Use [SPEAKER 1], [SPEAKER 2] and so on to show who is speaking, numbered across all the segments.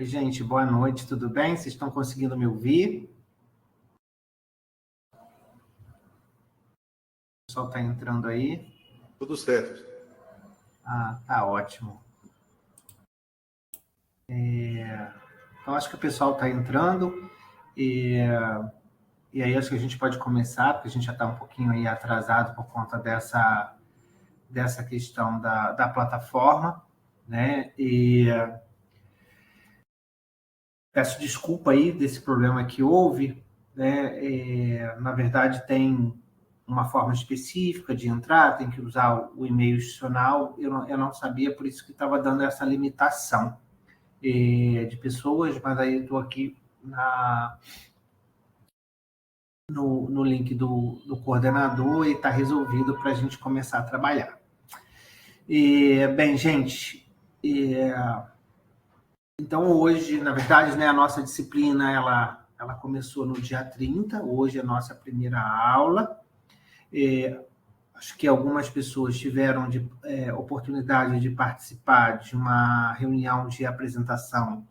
[SPEAKER 1] Gente, boa noite, tudo bem? Vocês estão conseguindo me ouvir? O pessoal está entrando aí?
[SPEAKER 2] Tudo certo.
[SPEAKER 1] Tá ótimo. Então, acho que o pessoal está entrando e aí acho que a gente pode começar, porque a gente já está um pouquinho aí atrasado por conta dessa questão da plataforma, né? E peço desculpa aí desse problema que houve, né? Na verdade, tem uma forma específica de entrar, tem que usar o e-mail institucional. Eu não sabia, por isso que estava dando essa limitação de pessoas, mas aí estou aqui no link do coordenador e está resolvido para a gente começar a trabalhar. Bem, gente, então hoje, na verdade, né, a nossa disciplina ela começou no dia 30, hoje é a nossa primeira aula. Acho que algumas pessoas tiveram oportunidade de participar de uma reunião de apresentação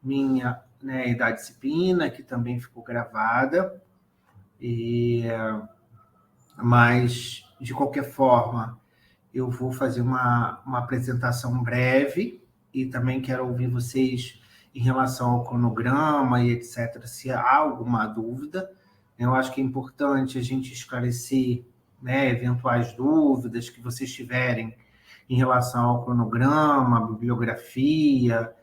[SPEAKER 1] minha, né, e da disciplina, que também ficou gravada. Mas, de qualquer forma, eu vou fazer uma apresentação breve e também quero ouvir vocês em relação ao cronograma e etc., se há alguma dúvida. Eu acho que é importante a gente esclarecer, né, eventuais dúvidas que vocês tiverem em relação ao cronograma, bibliografia,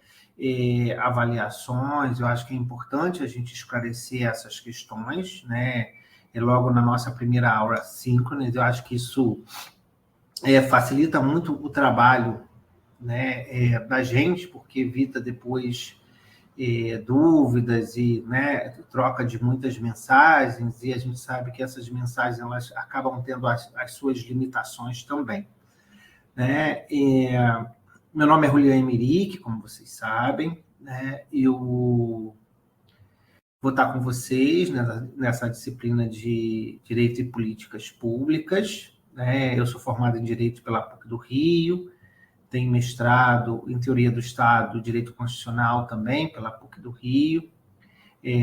[SPEAKER 1] avaliações. Eu acho que é importante a gente esclarecer essas questões, né? E logo na nossa primeira aula síncrona, eu acho que isso facilita muito o trabalho, né, da gente, porque evita depois dúvidas e, né, troca de muitas mensagens, e a gente sabe que essas mensagens elas acabam tendo as suas limitações também, né? Meu nome é Julián Emerick, como vocês sabem, né? Eu vou estar com vocês nessa disciplina de Direito e Políticas Públicas, né? Eu sou formado em Direito pela PUC do Rio, tenho mestrado em Teoria do Estado, Direito Constitucional também pela PUC do Rio,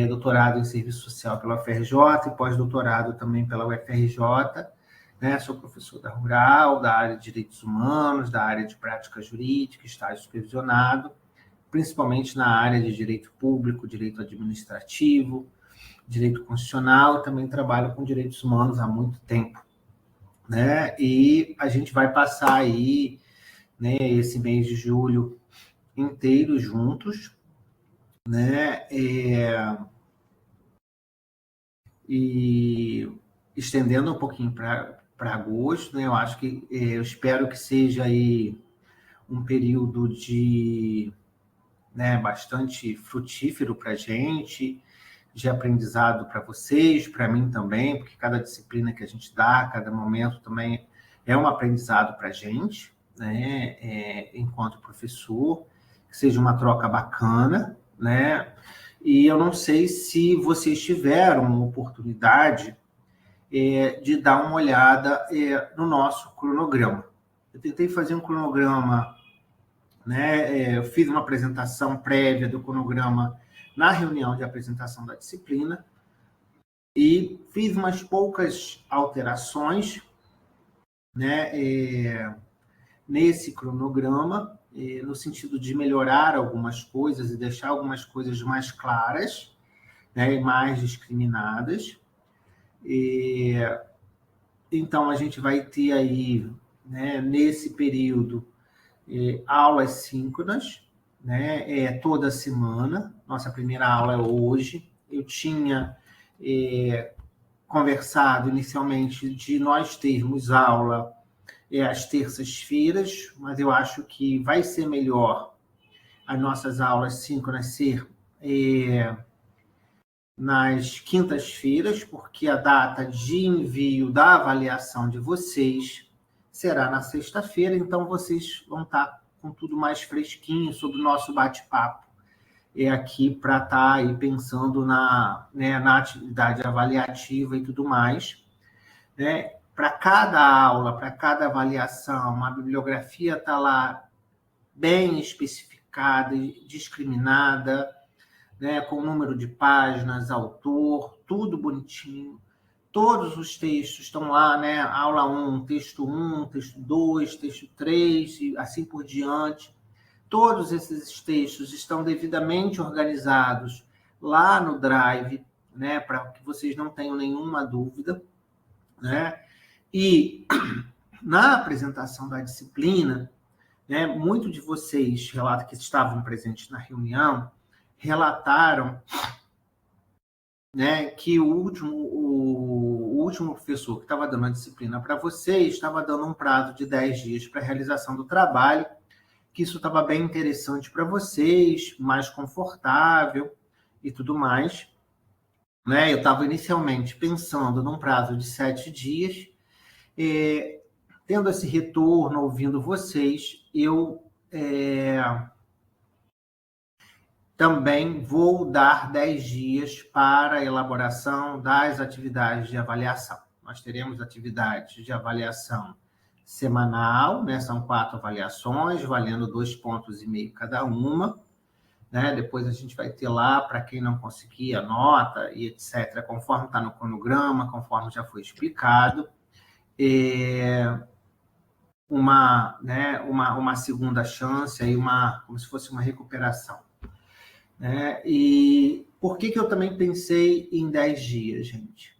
[SPEAKER 1] doutorado em Serviço Social pela UFRJ e pós-doutorado também pela UFRJ, né? Sou professor da Rural, da área de Direitos Humanos, da área de Prática Jurídica, estágio supervisionado, principalmente na área de Direito Público, Direito Administrativo, Direito Constitucional. Também trabalho com Direitos Humanos há muito tempo, né? E a gente vai passar aí, né, esse mês de julho inteiro juntos, né? E estendendo um pouquinho para agosto, né? Eu acho que eu espero que seja aí um período de, né, bastante frutífero para a gente, de aprendizado para vocês, para mim também, porque cada disciplina que a gente dá, cada momento também é um aprendizado para a gente, né, enquanto professor, que seja uma troca bacana, né? E eu não sei se vocês tiveram oportunidade de dar uma olhada no nosso cronograma. Eu tentei fazer um cronograma, né? Eu fiz uma apresentação prévia do cronograma na reunião de apresentação da disciplina e fiz umas poucas alterações, né, nesse cronograma, no sentido de melhorar algumas coisas e deixar algumas coisas mais claras, né, e mais discriminadas. Então, a gente vai ter aí, né, nesse período, aulas síncronas, né, toda semana. Nossa primeira aula é hoje. Eu tinha conversado inicialmente de nós termos aula às terças-feiras, mas eu acho que vai ser melhor as nossas aulas síncronas ser nas quintas-feiras, porque a data de envio da avaliação de vocês será na sexta-feira, então vocês vão estar com tudo mais fresquinho sobre o nosso bate-papo aqui para estar aí pensando né, na atividade avaliativa e tudo mais, né? Para cada aula, para cada avaliação, a bibliografia está lá bem especificada, classificada, discriminada, né, com número de páginas, autor, tudo bonitinho. Todos os textos estão lá, né? Aula 1, texto 2, texto 3, e assim por diante. Todos esses textos estão devidamente organizados lá no Drive, né? Para que vocês não tenham nenhuma dúvida, né? E na apresentação da disciplina, né, muitos de vocês que estavam presentes na reunião relataram, né, que o último professor que estava dando a disciplina para vocês estava dando um prazo de 10 dias para a realização do trabalho, que isso estava bem interessante para vocês, mais confortável e tudo mais. Né? Eu estava inicialmente pensando num prazo de 7 dias, tendo esse retorno, ouvindo vocês, eu também vou dar 10 dias para a elaboração das atividades de avaliação. Nós teremos atividades de avaliação semanal, né? São 4 avaliações, valendo 2,5 pontos cada uma. Né? Depois a gente vai ter lá, para quem não conseguir, a nota e etc., conforme está no cronograma, conforme já foi explicado. Uma segunda chance, aí como se fosse uma recuperação. E por que eu também pensei em 10 dias, gente?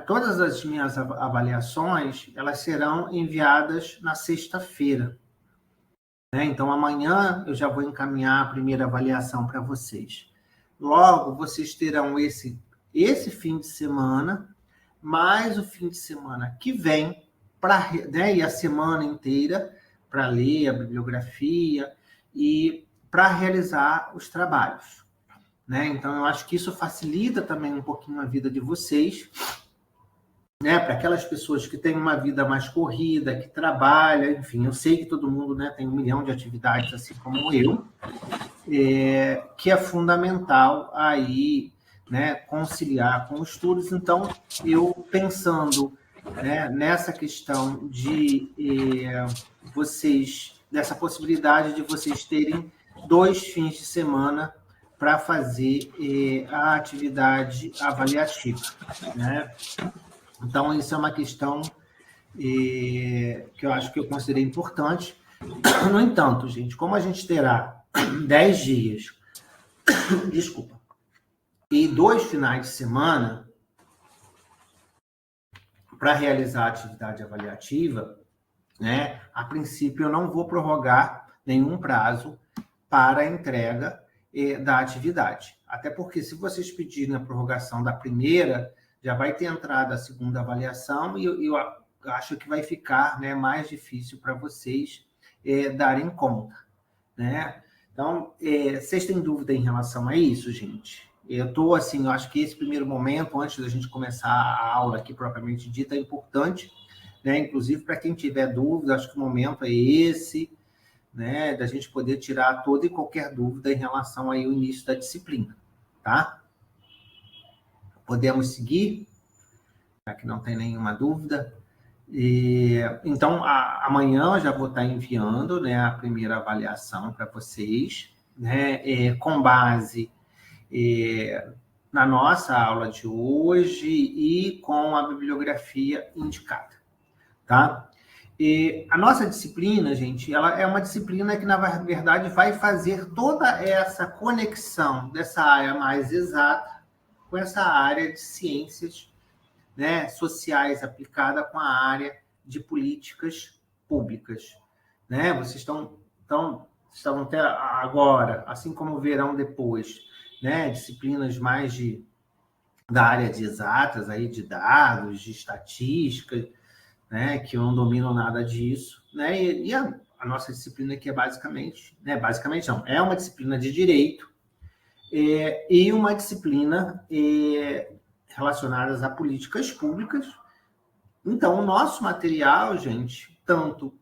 [SPEAKER 1] Todas as minhas avaliações, elas serão enviadas na sexta-feira. Né? Então, amanhã eu já vou encaminhar a primeira avaliação para vocês. Logo, vocês terão esse fim de semana, mais o fim de semana que vem, né? E a semana inteira, para ler a bibliografia e para realizar os trabalhos. Né? Então, eu acho que isso facilita também um pouquinho a vida de vocês, né? Para aquelas pessoas que têm uma vida mais corrida, que trabalham, enfim, eu sei que todo mundo, né, tem 1 milhão de atividades, assim como eu, que é fundamental aí, né, conciliar com os estudos. Então, eu pensando, né, nessa questão de dessa possibilidade de vocês terem 2 fins de semana para fazer a atividade avaliativa, né? Então, isso é uma questão que eu acho que eu considerei importante. No entanto, gente, como a gente terá 10 dias, desculpa, e 2 finais de semana para realizar a atividade avaliativa, né, a princípio eu não vou prorrogar nenhum prazo para a entrega da atividade. Até porque, se vocês pedirem a prorrogação da primeira, já vai ter entrado a segunda avaliação e eu acho que vai ficar, né, mais difícil para vocês darem conta. Né? Então, vocês têm dúvida em relação a isso, gente? Eu estou, assim, eu acho que esse primeiro momento, antes da gente começar a aula aqui propriamente dita, é importante, né? Inclusive, para quem tiver dúvida, acho que o momento é esse, né? Da gente poder tirar toda e qualquer dúvida em relação aí ao início da disciplina, tá? Podemos seguir, já que não tem nenhuma dúvida. Então, amanhã eu já vou estar enviando, né, a primeira avaliação para vocês, né, com base na nossa aula de hoje e com a bibliografia indicada. Tá? A nossa disciplina, gente, ela é uma disciplina que, na verdade, vai fazer toda essa conexão dessa área mais exata com essa área de ciências, né, sociais aplicada com a área de políticas públicas. Né? Vocês estavam até agora, assim como verão depois, né, disciplinas mais da área de exatas, aí, de dados, de estatística, né, que eu não domino nada disso. Né? E a nossa disciplina aqui é basicamente não, é uma disciplina de direito e uma disciplina relacionadas a políticas públicas. Então, o nosso material, gente, tanto,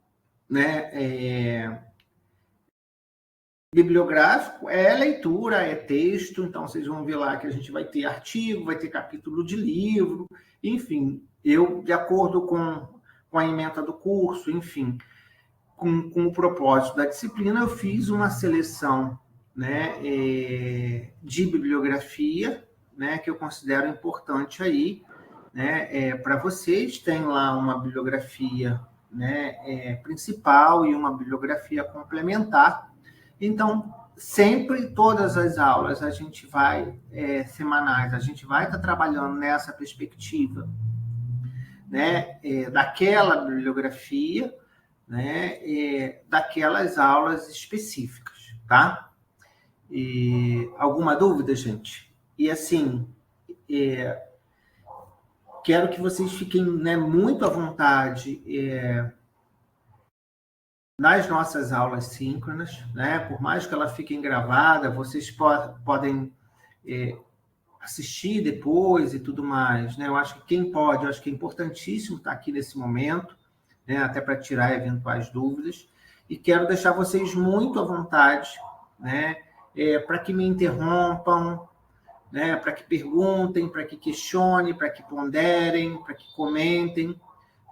[SPEAKER 1] né, bibliográfico, é leitura, é texto, então vocês vão ver lá que a gente vai ter artigo, vai ter capítulo de livro, enfim, eu, de acordo com a ementa do curso, enfim, com o propósito da disciplina, eu fiz uma seleção, né, de bibliografia, né, que eu considero importante aí, né, para vocês. Tem lá uma bibliografia, né, principal e uma bibliografia complementar. Então, sempre, todas as aulas, a gente vai, semanais, a gente vai estar trabalhando nessa perspectiva, né, daquela bibliografia, né, daquelas aulas específicas, tá? E alguma dúvida, gente? E assim, quero que vocês fiquem, né, muito à vontade nas nossas aulas síncronas, né? Por mais que ela fiquem gravada, vocês podem assistir depois e tudo mais, né? Eu acho que quem pode, eu acho que é importantíssimo estar aqui nesse momento, né? Até para tirar eventuais dúvidas. E quero deixar vocês muito à vontade, né? Para que me interrompam, né? Para que perguntem, para que questionem, para que ponderem, para que comentem.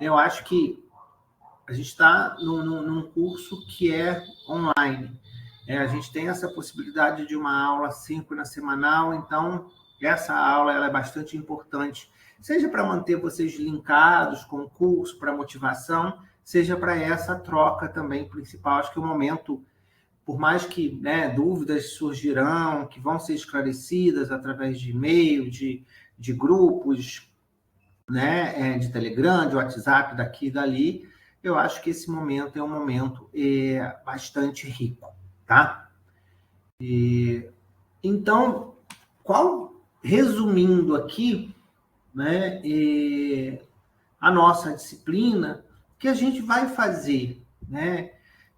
[SPEAKER 1] Eu acho que a gente está num curso que é online. A gente tem essa possibilidade de uma aula síncrona semanal, então essa aula ela é bastante importante, seja para manter vocês linkados com o curso, para motivação, seja para essa troca também principal. Acho que o momento, por mais que, né, dúvidas surgirão, que vão ser esclarecidas através de e-mail, de grupos, né, de Telegram, de WhatsApp, daqui e dali, eu acho que esse momento é um momento bastante rico, tá? Então, resumindo aqui, né, a nossa disciplina, que a gente vai fazer, né,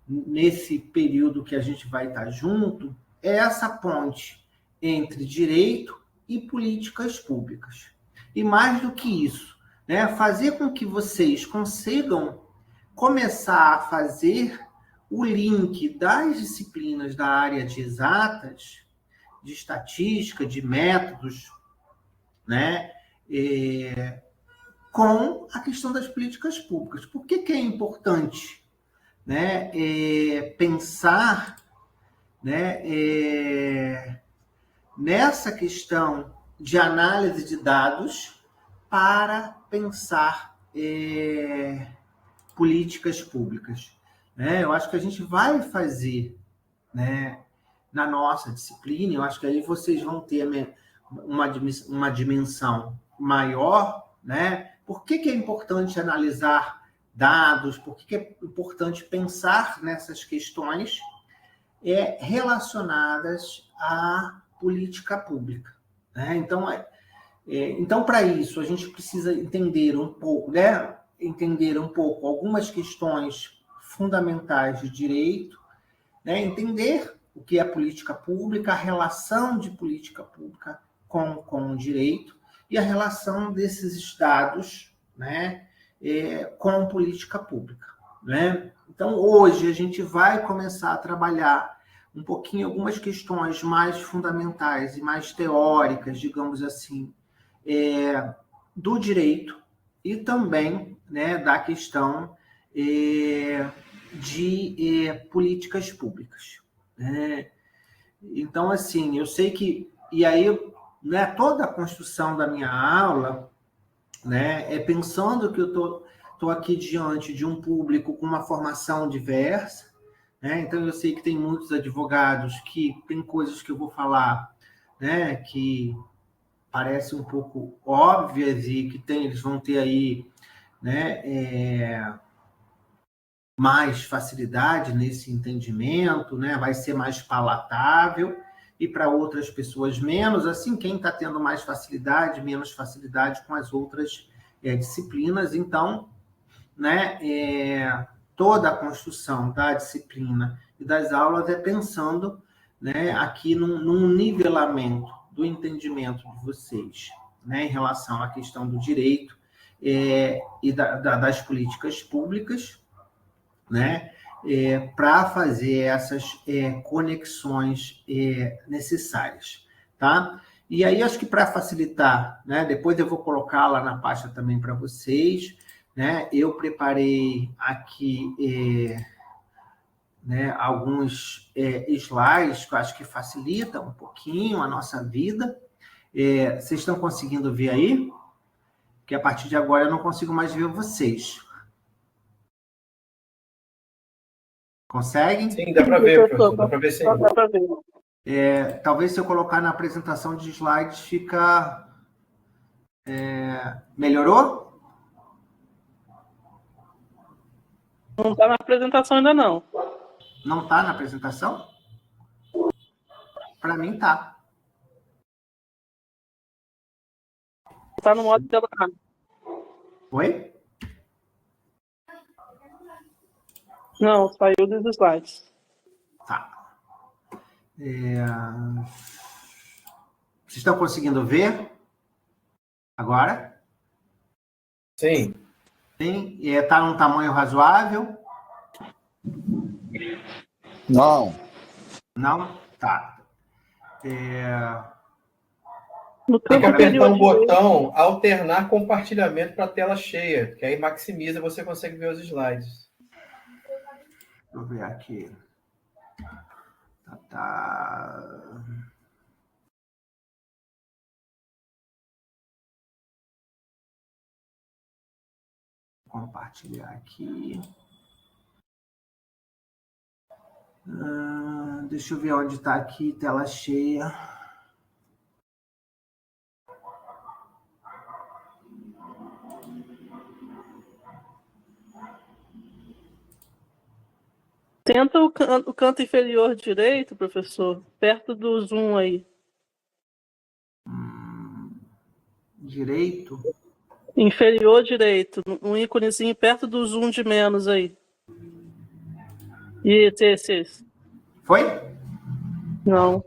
[SPEAKER 1] nesse período que a gente vai estar junto, é essa ponte entre direito e políticas públicas. E mais do que isso, né, fazer com que vocês consigam começar a fazer o link das disciplinas da área de exatas, de estatística, de métodos, né, com a questão das políticas públicas. Por que é importante, né, pensar, né, nessa questão de análise de dados para pensar políticas públicas, né? Eu acho que a gente vai fazer, né, na nossa disciplina. Eu acho que aí vocês vão ter uma dimensão maior, né? Por que é importante analisar dados? Por que é importante pensar nessas questões relacionadas à política pública, né? Então, para isso, a gente precisa entender um pouco, né? Entender um pouco algumas questões fundamentais de direito, né? Entender o que é política pública, a relação de política pública com o direito e a relação desses dados, né, com política pública, né? Então, hoje, a gente vai começar a trabalhar um pouquinho algumas questões mais fundamentais e mais teóricas, digamos assim, do direito e também, né, da questão de políticas públicas, né? Então, assim, eu sei que... E aí, né, toda a construção da minha aula, né, é pensando que eu tô aqui diante de um público com uma formação diversa, né? Então, eu sei que tem muitos advogados que tem coisas que eu vou falar, né, que parecem um pouco óbvias e que eles vão ter aí, né, mais facilidade nesse entendimento, né? Vai ser mais palatável, e para outras pessoas menos. Assim, quem está tendo mais facilidade, menos facilidade com as outras disciplinas. Então, né, toda a construção da disciplina e das aulas é pensando, né, aqui num nivelamento do entendimento de vocês, né, em relação à questão do direito e das políticas públicas, né, para fazer essas conexões necessárias, tá? E aí, acho que para facilitar, né, depois eu vou colocar lá na pasta também para vocês, né, eu preparei aqui né, alguns slides que eu acho que facilitam um pouquinho a nossa vida. Vocês estão conseguindo ver aí? Que a partir de agora eu não consigo mais ver vocês. Conseguem?
[SPEAKER 2] Sim, dá para ver, professor. Dá para ver sim.
[SPEAKER 3] Dá para ver.
[SPEAKER 1] Talvez se eu colocar na apresentação de slides fica... melhorou?
[SPEAKER 3] Não está na apresentação ainda, não.
[SPEAKER 1] Não está na apresentação? Para mim tá.
[SPEAKER 3] Está no modo de...
[SPEAKER 1] Oi?
[SPEAKER 3] Não, saiu dos slides.
[SPEAKER 1] Tá. Vocês estão conseguindo ver? Agora?
[SPEAKER 2] Sim.
[SPEAKER 1] Sim. Está num tamanho razoável?
[SPEAKER 4] Não.
[SPEAKER 1] Não? Tá.
[SPEAKER 2] Tem que apertar um botão alternar compartilhamento para a tela cheia, que aí maximiza, você consegue ver os slides.
[SPEAKER 1] Deixa eu ver aqui. Tá. Compartilhar aqui. Deixa eu ver onde está aqui, tela cheia.
[SPEAKER 3] Tenta o canto inferior direito, professor, perto do zoom aí.
[SPEAKER 1] Direito?
[SPEAKER 3] Inferior direito, um íconezinho perto do zoom de menos aí. Esse.
[SPEAKER 1] Foi?
[SPEAKER 3] Não.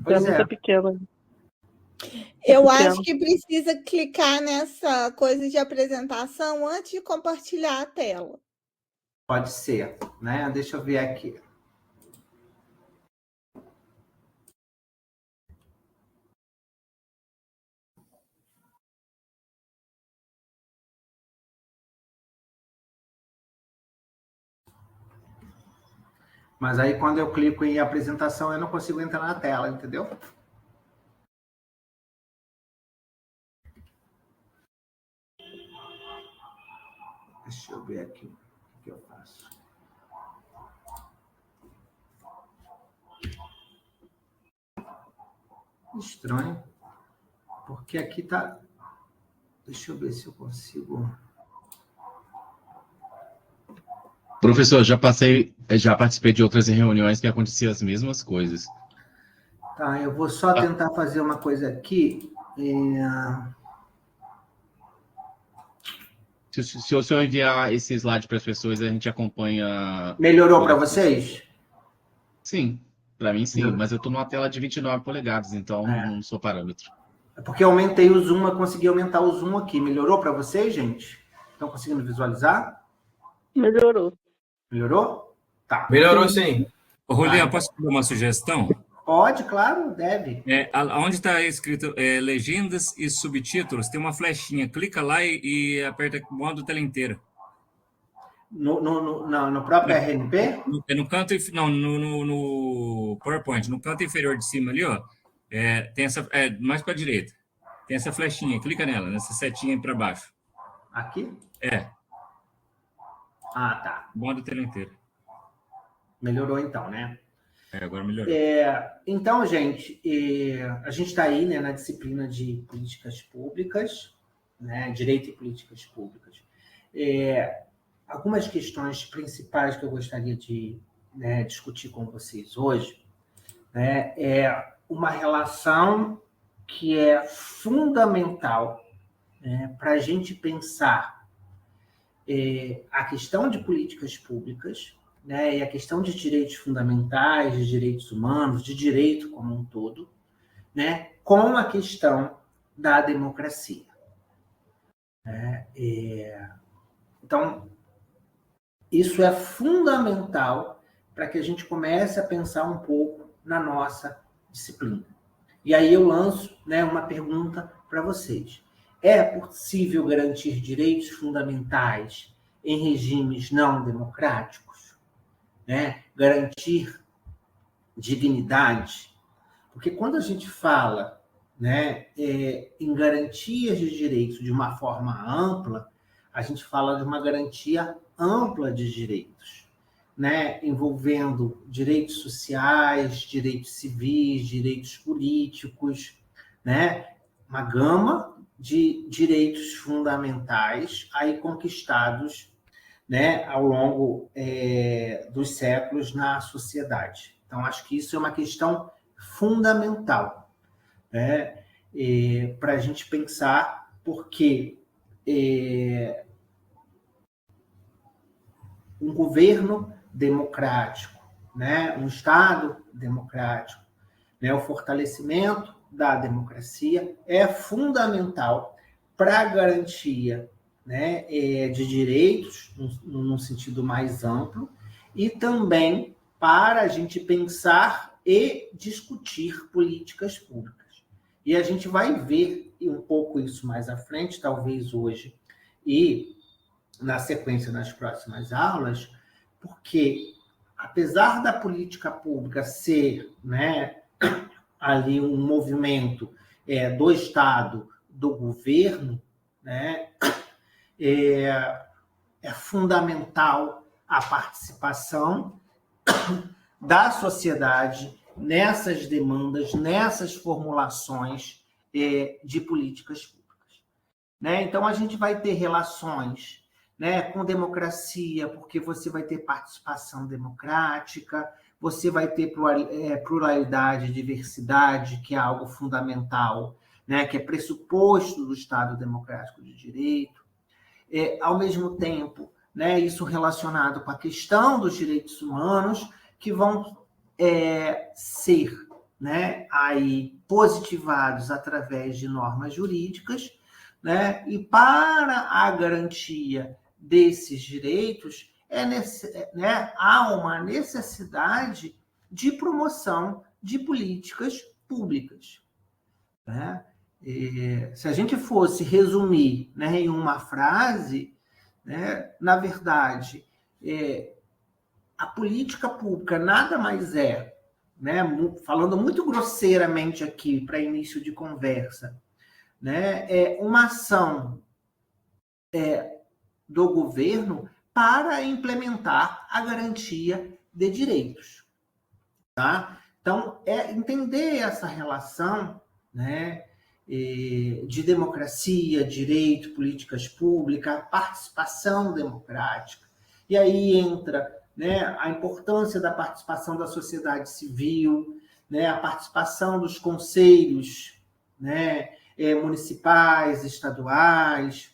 [SPEAKER 1] Pois
[SPEAKER 3] É muito pequeno.
[SPEAKER 5] Eu acho que precisa clicar nessa coisa de apresentação antes de compartilhar a tela.
[SPEAKER 1] Pode ser, né? Deixa eu ver aqui. Mas aí, quando eu clico em apresentação, eu não consigo entrar na tela, entendeu? Deixa eu ver aqui o que eu faço. Estranho. Porque aqui tá... Deixa eu ver se eu consigo...
[SPEAKER 6] Professor, já participei de outras reuniões que aconteciam as mesmas coisas.
[SPEAKER 1] Tá, eu vou só tentar fazer uma coisa aqui.
[SPEAKER 6] Se o senhor enviar esse slide para as pessoas, a gente acompanha...
[SPEAKER 1] Melhorou para vocês?
[SPEAKER 6] Sim, para mim sim, mas eu estou numa tela de 29 polegadas, então não sou parâmetro.
[SPEAKER 1] É porque eu aumentei o zoom, eu consegui aumentar o zoom aqui. Melhorou para vocês, gente? Estão conseguindo visualizar?
[SPEAKER 3] Melhorou.
[SPEAKER 1] Melhorou? Tá.
[SPEAKER 2] Melhorou sim.
[SPEAKER 7] Ô, Julião, posso te dar uma sugestão?
[SPEAKER 1] Pode, claro, deve.
[SPEAKER 7] Onde está escrito legendas e subtítulos, tem uma flechinha. Clica lá e aperta o modo tela inteira.
[SPEAKER 1] No próprio RNP?
[SPEAKER 7] No canto... Não, no PowerPoint. No canto inferior de cima ali, ó. Tem essa... mais para a direita. Tem essa flechinha. Clica nela, nessa setinha para baixo.
[SPEAKER 1] Aqui? Ah, tá.
[SPEAKER 7] Modo tela inteira.
[SPEAKER 1] Melhorou então, né?
[SPEAKER 7] Agora melhorou.
[SPEAKER 1] Então, gente, a gente está aí, né, na disciplina de políticas públicas, né, direito e políticas públicas. Algumas questões principais que eu gostaria de discutir com vocês hoje, né, é uma relação que é fundamental, né, para a gente pensar a questão de políticas públicas, né, e a questão de direitos fundamentais, de direitos humanos, de direito como um todo, né, com a questão da democracia. Então, isso é fundamental para que a gente comece a pensar um pouco na nossa disciplina. E aí eu lanço, né, uma pergunta para vocês. É possível garantir direitos fundamentais em regimes não democráticos? né? Garantir dignidade, porque quando a gente fala, né, em garantias de direitos de uma forma ampla, a gente fala de uma garantia ampla de direitos, né, envolvendo direitos sociais, direitos civis, direitos políticos, né, uma gama de direitos fundamentais aí conquistados, né, ao longo dos séculos na sociedade. Então, acho que isso é uma questão fundamental, né, para a gente pensar, porque um governo democrático, né, um Estado democrático, né, o fortalecimento da democracia é fundamental para a garantia, né, de direitos, num sentido mais amplo, e também para a gente pensar e discutir políticas públicas. E a gente vai ver um pouco isso mais à frente, talvez hoje, e na sequência nas próximas aulas, porque, apesar da política pública ser, né, ali um movimento do Estado, do governo, né, é fundamental a participação da sociedade nessas demandas, nessas formulações de políticas públicas, né? Então, a gente vai ter relações, né, com democracia, porque você vai ter participação democrática, você vai ter pluralidade, diversidade, que é algo fundamental, né, que é pressuposto do Estado democrático de direito. Ao mesmo tempo, né, isso relacionado com a questão dos direitos humanos, que vão ser, né, aí positivados através de normas jurídicas, né, e para a garantia desses direitos há uma necessidade de promoção de políticas públicas, né? Se a gente fosse resumir, né, em uma frase, né, na verdade, a política pública nada mais né, falando muito grosseiramente aqui para início de conversa, né, é uma ação do governo para implementar a garantia de direitos, tá? Então, entender essa relação, né, de democracia, direito, políticas públicas, participação democrática. E aí entra, né, a importância da participação da sociedade civil, né, a participação dos conselhos, né, municipais, estaduais,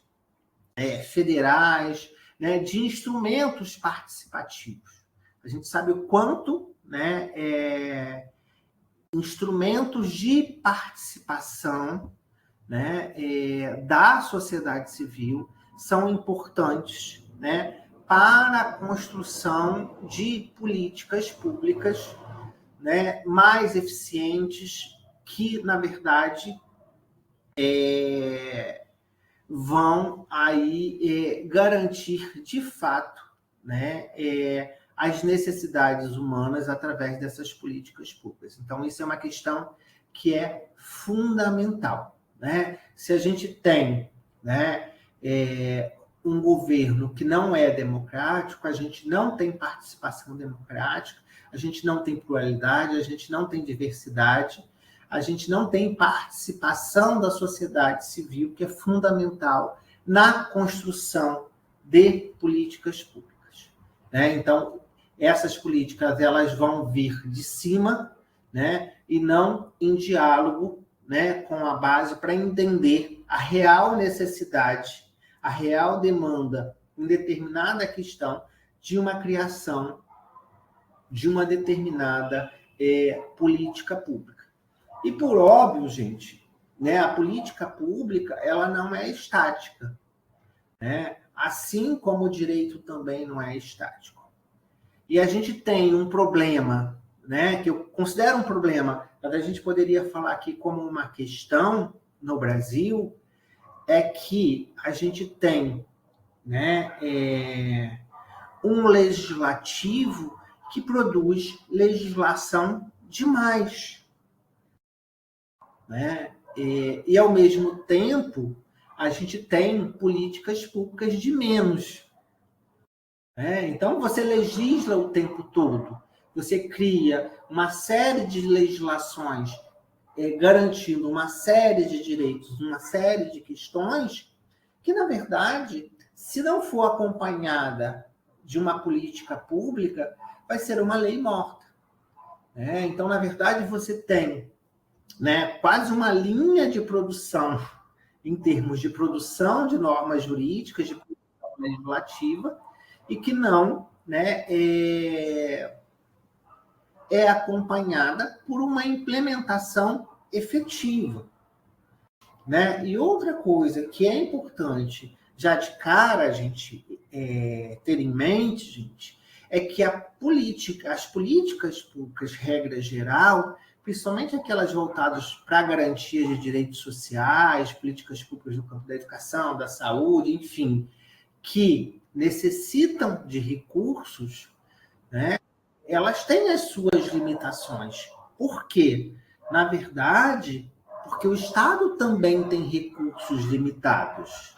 [SPEAKER 1] federais, né, de instrumentos participativos. A gente sabe o quanto, né, instrumentos de participação, né, da sociedade civil são importantes, né, para a construção de políticas públicas, né, mais eficientes, que, na verdade, vão aí garantir, de fato, né, as necessidades humanas através dessas políticas públicas. Então, isso é uma questão que é fundamental, né? Se a gente tem, né, um governo que não é democrático, a gente não tem participação democrática, a gente não tem pluralidade, a gente não tem diversidade, a gente não tem participação da sociedade civil, que é fundamental na construção de políticas públicas, né? Então, essas políticas elas vão vir de cima, né, e não em diálogo, né, com a base para entender a real necessidade, a real demanda em determinada questão de uma criação de uma determinada política pública. E, por óbvio, gente, né, a política pública ela não é estática, né? Assim como o direito também não é estático. E a gente tem um problema, né, que eu considero um problema, mas a gente poderia falar aqui como uma questão no Brasil, é que a gente tem, né, um legislativo que produz legislação demais, né? E, ao mesmo tempo, a gente tem políticas públicas de menos. Então, você legisla o tempo todo. Você cria uma série de legislações garantindo uma série de direitos, uma série de questões que, na verdade, se não for acompanhada de uma política pública, vai ser uma lei morta. Então, na verdade, você tem, né, quase uma linha de produção em termos de produção de normas jurídicas, de produção legislativa, e que não, né, é acompanhada por uma implementação efetiva, né? E outra coisa que é importante, já de cara, a gente ter em mente, gente, é que as políticas públicas, regra geral, principalmente aquelas voltadas para a garantia de direitos sociais, políticas públicas no campo da educação, da saúde, enfim, que necessitam de recursos, né? Elas têm as suas limitações. Por quê? Na verdade, porque o Estado também tem recursos limitados,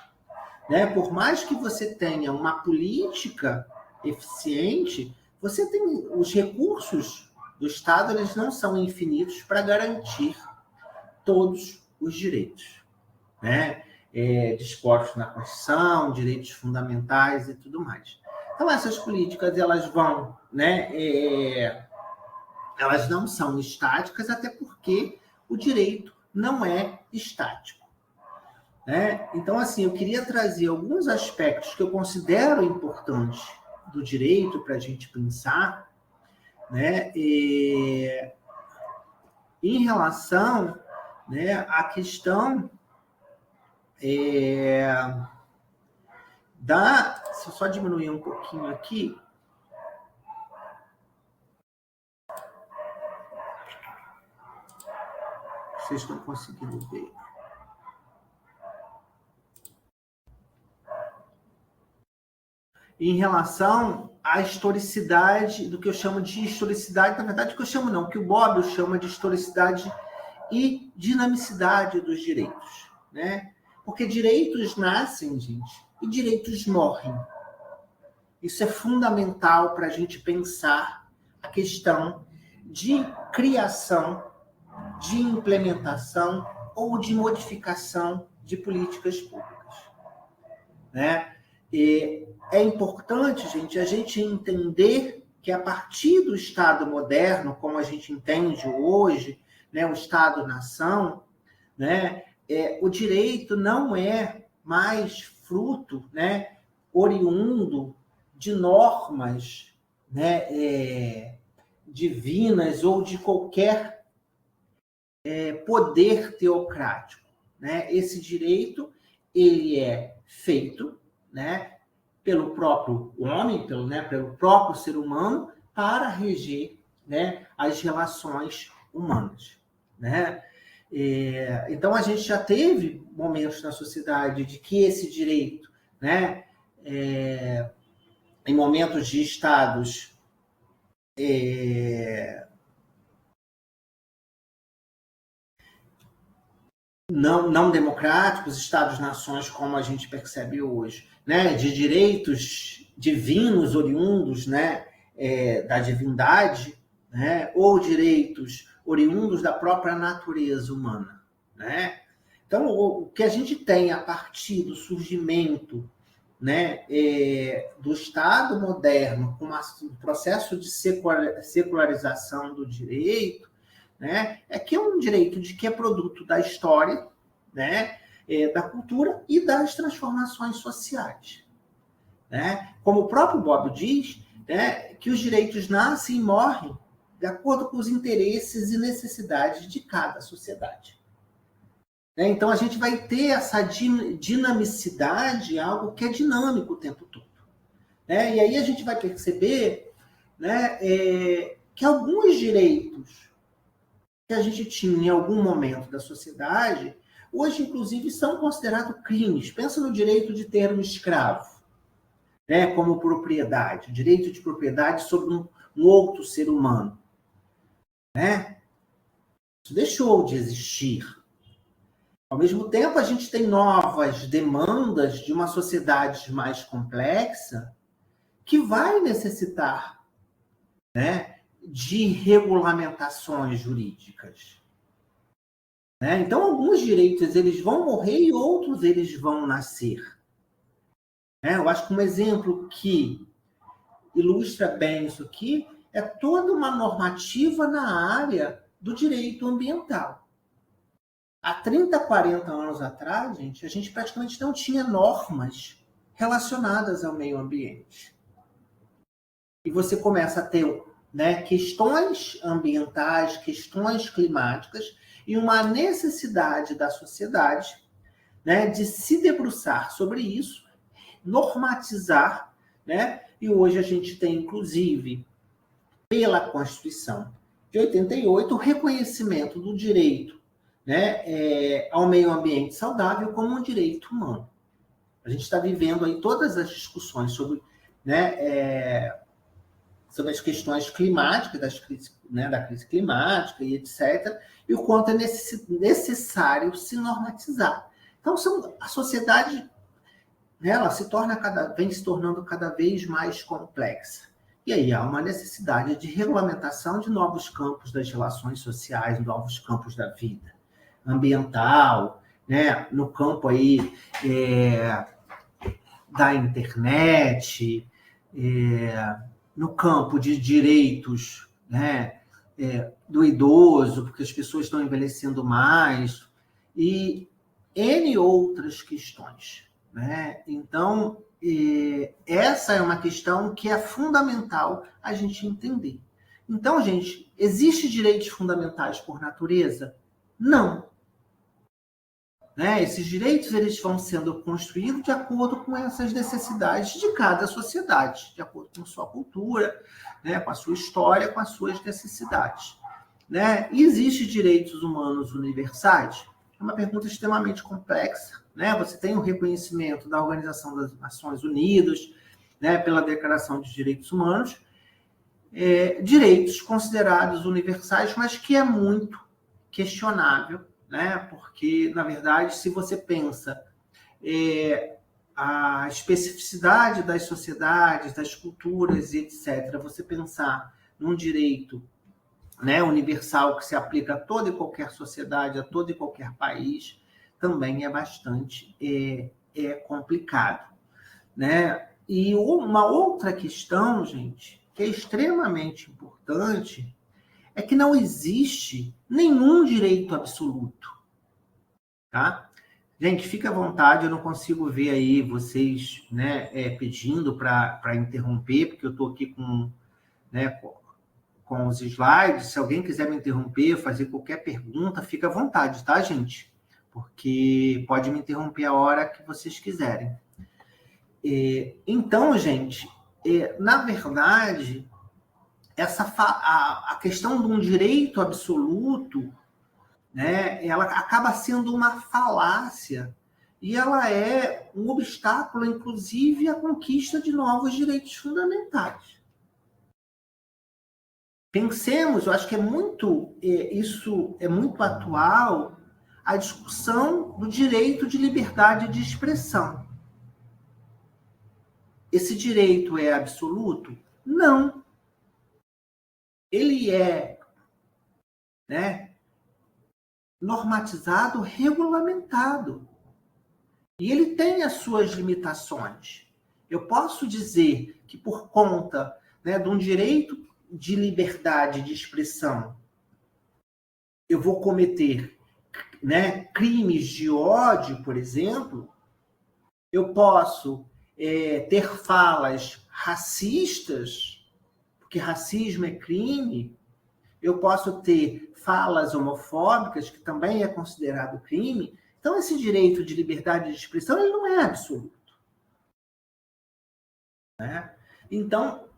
[SPEAKER 1] né? Por mais que você tenha uma política eficiente, você tem os recursos do Estado, eles não são infinitos para garantir todos os direitos, né? Dispostos na Constituição, direitos fundamentais e tudo mais. Então, essas políticas, elas vão, né? Elas não são estáticas, até porque o direito não é estático, né? Então, assim, eu queria trazer alguns aspectos que eu considero importantes do direito para a gente pensar, né? Em relação, né, à questão se eu só diminuir um pouquinho aqui. Vocês estão conseguindo ver. Em relação à historicidade, do que eu chamo de historicidade, na verdade, o que eu chamo não, o que o Bobbio chama de historicidade e dinamicidade dos direitos, né? Porque direitos nascem, gente, e direitos morrem. Isso é fundamental para a gente pensar a questão de criação, de implementação ou de modificação de políticas públicas, né? E é importante, gente, a gente entender que a partir do Estado moderno, como a gente entende hoje, né, o Estado-nação, né, o direito não é mais fruto, né, oriundo de normas, né, divinas ou de qualquer poder teocrático, né? Esse direito, ele é feito, né, pelo próprio homem, pelo próprio ser humano, para reger, né, as relações humanas, né? Então, a gente já teve momentos na sociedade de que esse direito, né, em momentos de estados não democráticos, estados-nações, como a gente percebe hoje, né, de direitos divinos oriundos, né, da divindade, né, ou direitos oriundos da própria natureza humana, né? Então, o que a gente tem a partir do surgimento, né, do Estado moderno, com um processo de secularização do direito, né, é que é um direito de que é produto da história, né, da cultura e das transformações sociais, né? Como o próprio Bobbio diz, né, que os direitos nascem e morrem de acordo com os interesses e necessidades de cada sociedade. Então, a gente vai ter essa dinamicidade, algo que é dinâmico o tempo todo, né? E aí a gente vai perceber, né, que alguns direitos que a gente tinha em algum momento da sociedade, hoje, inclusive, são considerados crimes. Pensa no direito de ter um escravo. né, como propriedade, direito de propriedade sobre um outro ser humano, né? Isso deixou de existir. Ao mesmo tempo, a gente tem novas demandas de uma sociedade mais complexa que vai necessitar, né, de regulamentações jurídicas. Né? Então, alguns direitos eles vão morrer e outros eles vão nascer. Eu acho que um exemplo que ilustra bem isso aqui é toda uma normativa na área do direito ambiental. Há 30, 40 anos atrás, a gente praticamente não tinha normas relacionadas ao meio ambiente. E você começa a ter, né, questões ambientais, questões climáticas e uma necessidade da sociedade, né, de se debruçar sobre isso, normatizar, né? E hoje a gente tem, inclusive, pela Constituição de 88, o reconhecimento do direito, né, ao meio ambiente saudável como um direito humano. A gente está vivendo aí todas as discussões sobre, né, sobre as questões climáticas, da crise climática e etc., e o quanto é necessário se normatizar. Então, a sociedade, né, ela vem se tornando cada vez mais complexa. E aí há uma necessidade de regulamentação de novos campos das relações sociais, novos campos da vida ambiental, né, no campo aí da internet, no campo de direitos, né, do idoso, porque as pessoas estão envelhecendo mais, e N outras questões. Né? Então, essa é uma questão que é fundamental a gente entender. Então, gente, existem direitos fundamentais por natureza? Não. Né? Esses direitos eles vão sendo construídos de acordo com essas necessidades de cada sociedade, de acordo com a sua cultura, né? Com a sua história, com as suas necessidades. Né? E existem direitos humanos universais? É uma pergunta extremamente complexa. Né? Você tem o reconhecimento da Organização das Nações Unidas, né, pela Declaração de Direitos Humanos, direitos considerados universais, mas que é muito questionável, né? Porque, na verdade, se você pensa a especificidade das sociedades, das culturas, etc., você pensar num direito, né, universal que se aplica a toda e qualquer sociedade, a todo e qualquer país, também é bastante complicado. Né? E uma outra questão, gente, que é extremamente importante, é que não existe nenhum direito absoluto. Tá? Gente, fica à vontade, eu não consigo ver aí vocês, né, pedindo para interromper, porque eu estou aqui com, né, com os slides. Se alguém quiser me interromper, fazer qualquer pergunta, fica à vontade, tá, gente? Porque pode me interromper a hora que vocês quiserem. Então, gente, na verdade, a questão de um direito absoluto, né, ela acaba sendo uma falácia e ela é um obstáculo, inclusive, à conquista de novos direitos fundamentais. Pensemos, eu acho que isso é muito atual, a discussão do direito de liberdade de expressão. Esse direito é absoluto? Não. Ele é, né, normatizado, regulamentado. E ele tem as suas limitações. Eu posso dizer que por conta, né, de um direito de liberdade de expressão, eu vou cometer, né, crimes de ódio, por exemplo. Eu posso ter falas racistas, porque racismo é crime. Eu posso ter falas homofóbicas, que também é considerado crime. Então, esse direito de liberdade de expressão ele não é absoluto. Né? Então,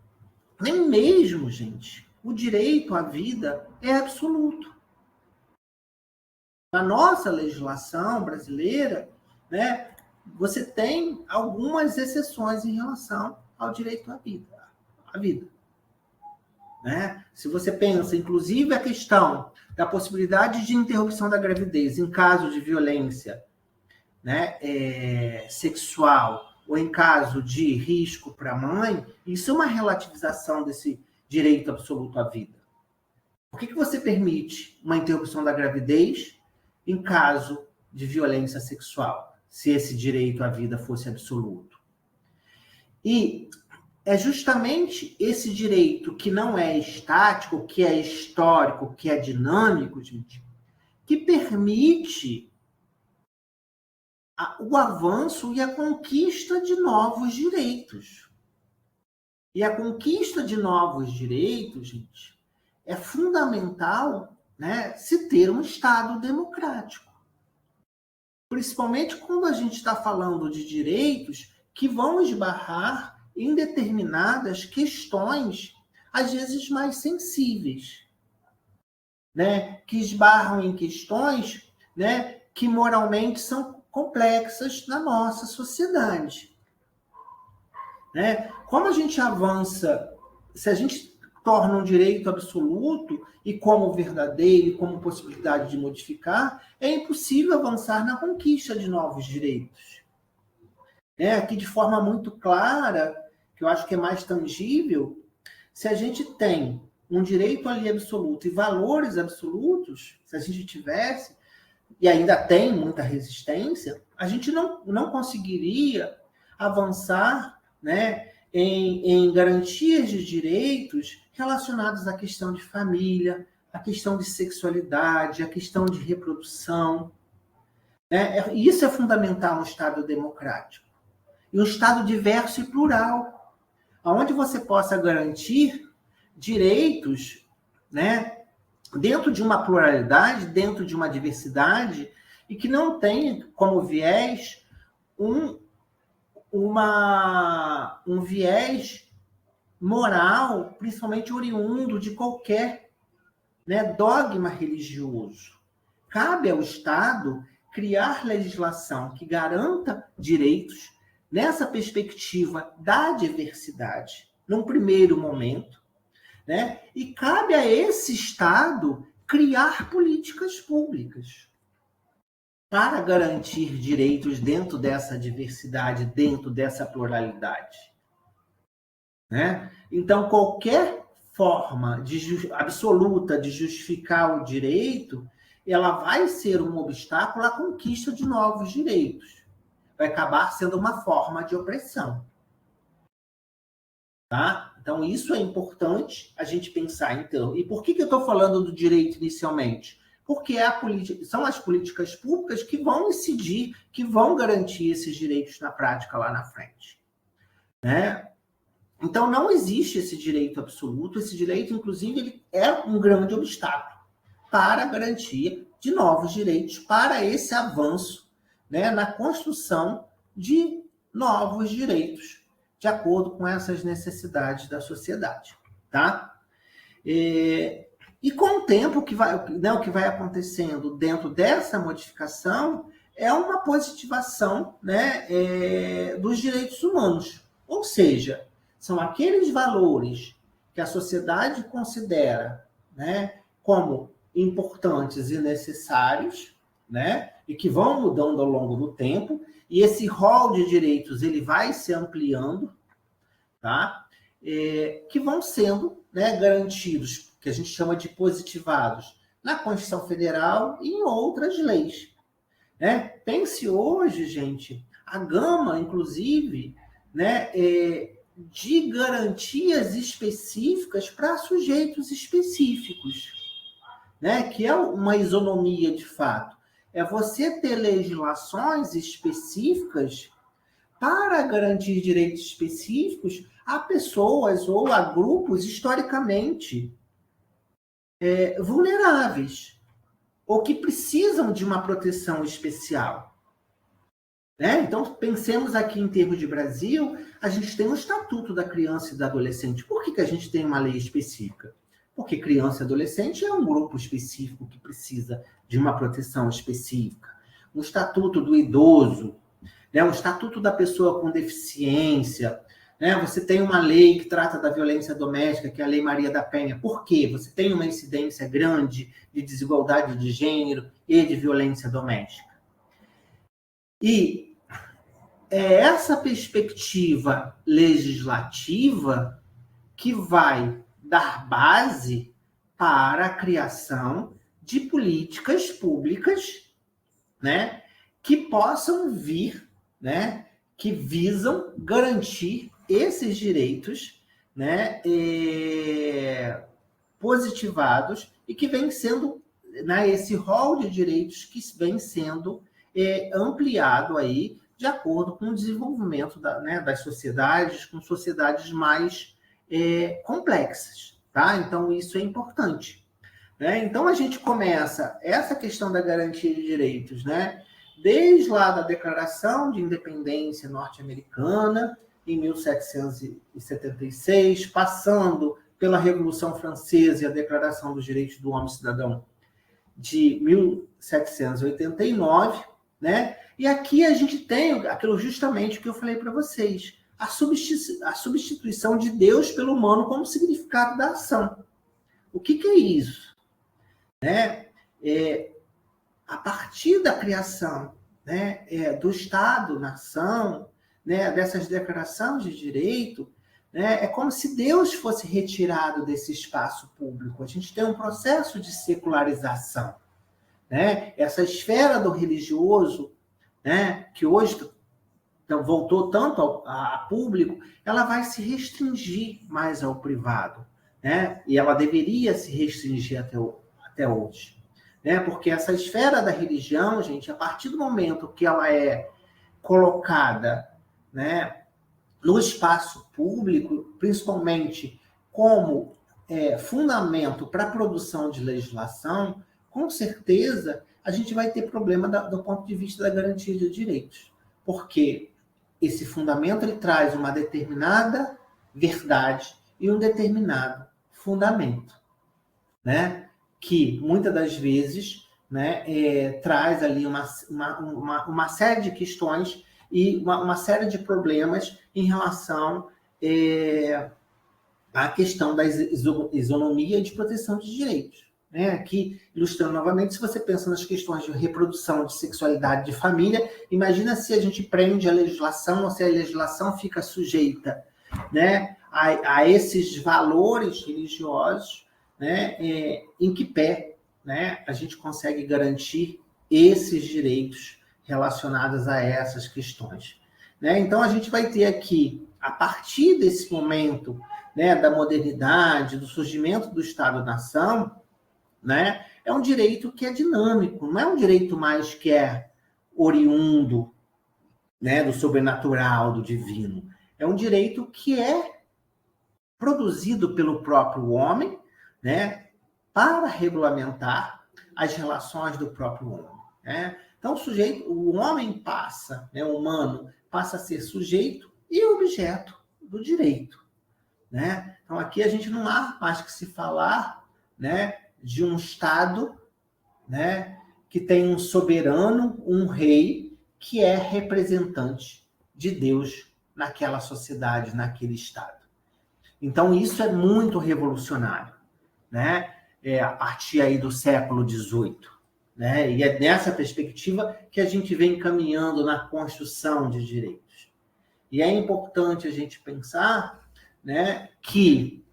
[SPEAKER 1] nem mesmo, gente, o direito à vida é absoluto. Na nossa legislação brasileira, né, você tem algumas exceções em relação ao direito à vida. Né? Se você pensa, inclusive, a questão da possibilidade de interrupção da gravidez em caso de violência, né, sexual, ou em caso de risco para a mãe, isso é uma relativização desse direito absoluto à vida. Por que você permite uma interrupção da gravidez em caso de violência sexual, se esse direito à vida fosse absoluto? E é justamente esse direito que não é estático, que é histórico, que é dinâmico, gente, que permite o avanço e a conquista de novos direitos. E a conquista de novos direitos, gente, é fundamental, né, se ter um Estado democrático. Principalmente quando a gente está falando de direitos que vão esbarrar em determinadas questões, às vezes mais sensíveis, né, que esbarram em questões, né, que moralmente são complexas na nossa sociedade. Né? Como a gente avança, se a gente torna um direito absoluto e como verdadeiro, e como possibilidade de modificar, é impossível avançar na conquista de novos direitos. Aqui de forma muito clara, que eu acho que é mais tangível, se a gente tem um direito ali absoluto e valores absolutos, se a gente tivesse, e ainda tem muita resistência, a gente não conseguiria avançar, né, em garantias de direitos relacionados à questão de família, à questão de sexualidade, à questão de reprodução. Né? Isso é fundamental no Estado democrático. E um Estado diverso e plural, onde você possa garantir direitos, né, dentro de uma pluralidade, dentro de uma diversidade, e que não tem como viés um viés moral, principalmente oriundo de qualquer, né, dogma religioso. Cabe ao Estado criar legislação que garanta direitos nessa perspectiva da diversidade, num primeiro momento, né? E cabe a esse Estado criar políticas públicas para garantir direitos dentro dessa diversidade, dentro dessa pluralidade. Né? Então, qualquer forma absoluta de justificar o direito, ela vai ser um obstáculo à conquista de novos direitos. Vai acabar sendo uma forma de opressão. Tá? Então, isso é importante a gente pensar, então. E por que eu estou falando do direito inicialmente? Porque são as políticas públicas que vão incidir, que vão garantir esses direitos na prática lá na frente. Né? Então, não existe esse direito absoluto. Esse direito, inclusive, ele é um grande obstáculo para a garantia de novos direitos, para esse avanço, né, na construção de novos direitos, de acordo com essas necessidades da sociedade, tá? E com o tempo, o que vai acontecendo dentro dessa modificação é uma positivação, né, dos direitos humanos. Ou seja, são aqueles valores que a sociedade considera, né, como importantes e necessários, né, e que vão mudando ao longo do tempo, e esse rol de direitos ele vai se ampliando, tá? Que vão sendo, né, garantidos, que a gente chama de positivados, na Constituição Federal e em outras leis. Né? Pense hoje, gente, a gama, inclusive, né, de garantias específicas para sujeitos específicos, né, que é uma isonomia de fato. É você ter legislações específicas para garantir direitos específicos a pessoas ou a grupos historicamente vulneráveis ou que precisam de uma proteção especial. Né? Então, pensemos aqui em termos de Brasil, a gente tem o Estatuto da Criança e do Adolescente. Por que a gente tem uma lei específica? Porque criança e adolescente é um grupo específico que precisa de uma proteção específica. O Estatuto do Idoso, né? O Estatuto da Pessoa com Deficiência, né? Você tem uma lei que trata da violência doméstica, que é a Lei Maria da Penha. Por quê? Você tem uma incidência grande de desigualdade de gênero e de violência doméstica. E é essa perspectiva legislativa que vai dar base para a criação de políticas públicas, né, que possam vir, né, que visam garantir esses direitos, né, positivados e que vem sendo, né, esse rol de direitos que vem sendo ampliado aí de acordo com o desenvolvimento das sociedades, com sociedades mais complexas, tá? Então, isso é importante. Né? Então, a gente começa essa questão da garantia de direitos, né? Desde lá da Declaração de Independência Norte-Americana, em 1776, passando pela Revolução Francesa e a Declaração dos Direitos do Homem e Cidadão de 1789, né? E aqui a gente tem aquilo justamente que eu falei para vocês, a substituição de Deus pelo humano como significado da ação. O que é isso? Né? A partir da criação, né, do Estado, nação, né, dessas declarações de direito, né, é como se Deus fosse retirado desse espaço público. A gente tem um processo de secularização. Né? Essa esfera do religioso, né, que hoje voltou tanto a público, ela vai se restringir mais ao privado. Né? E ela deveria se restringir até hoje. Né? Porque essa esfera da religião, gente, a partir do momento que ela é colocada, né, no espaço público, principalmente como fundamento para a produção de legislação, com certeza a gente vai ter problema do ponto de vista da garantia de direitos. Porque esse fundamento ele traz uma determinada verdade e um determinado fundamento, né? Que muitas das vezes, né, traz ali uma série de questões e uma série de problemas em relação à questão da isonomia e de proteção de direitos. Né? Aqui, ilustrando novamente, se você pensa nas questões de reprodução, de sexualidade, de família, imagina se a gente prende a legislação ou se a legislação fica sujeita, né, a esses valores religiosos, né, em que pé, né, a gente consegue garantir esses direitos relacionados a essas questões. Né? Então, a gente vai ter aqui, a partir desse momento, né, da modernidade, do surgimento do Estado-nação, né, é um direito que é dinâmico, não é um direito mais que é oriundo, né, do sobrenatural, do divino. É um direito que é produzido pelo próprio homem, né, para regulamentar as relações do próprio homem. Né? Então, o homem passa, né, o humano, passa a ser sujeito e objeto do direito. Né? Então, aqui a gente não há mais que se falar, né, de um Estado, né, que tem um soberano, um rei, que é representante de Deus naquela sociedade, naquele Estado. Então, isso é muito revolucionário, né? A partir aí do século XVIII. Né? E é nessa perspectiva que a gente vem caminhando na construção de direitos. E é importante a gente pensar, né, que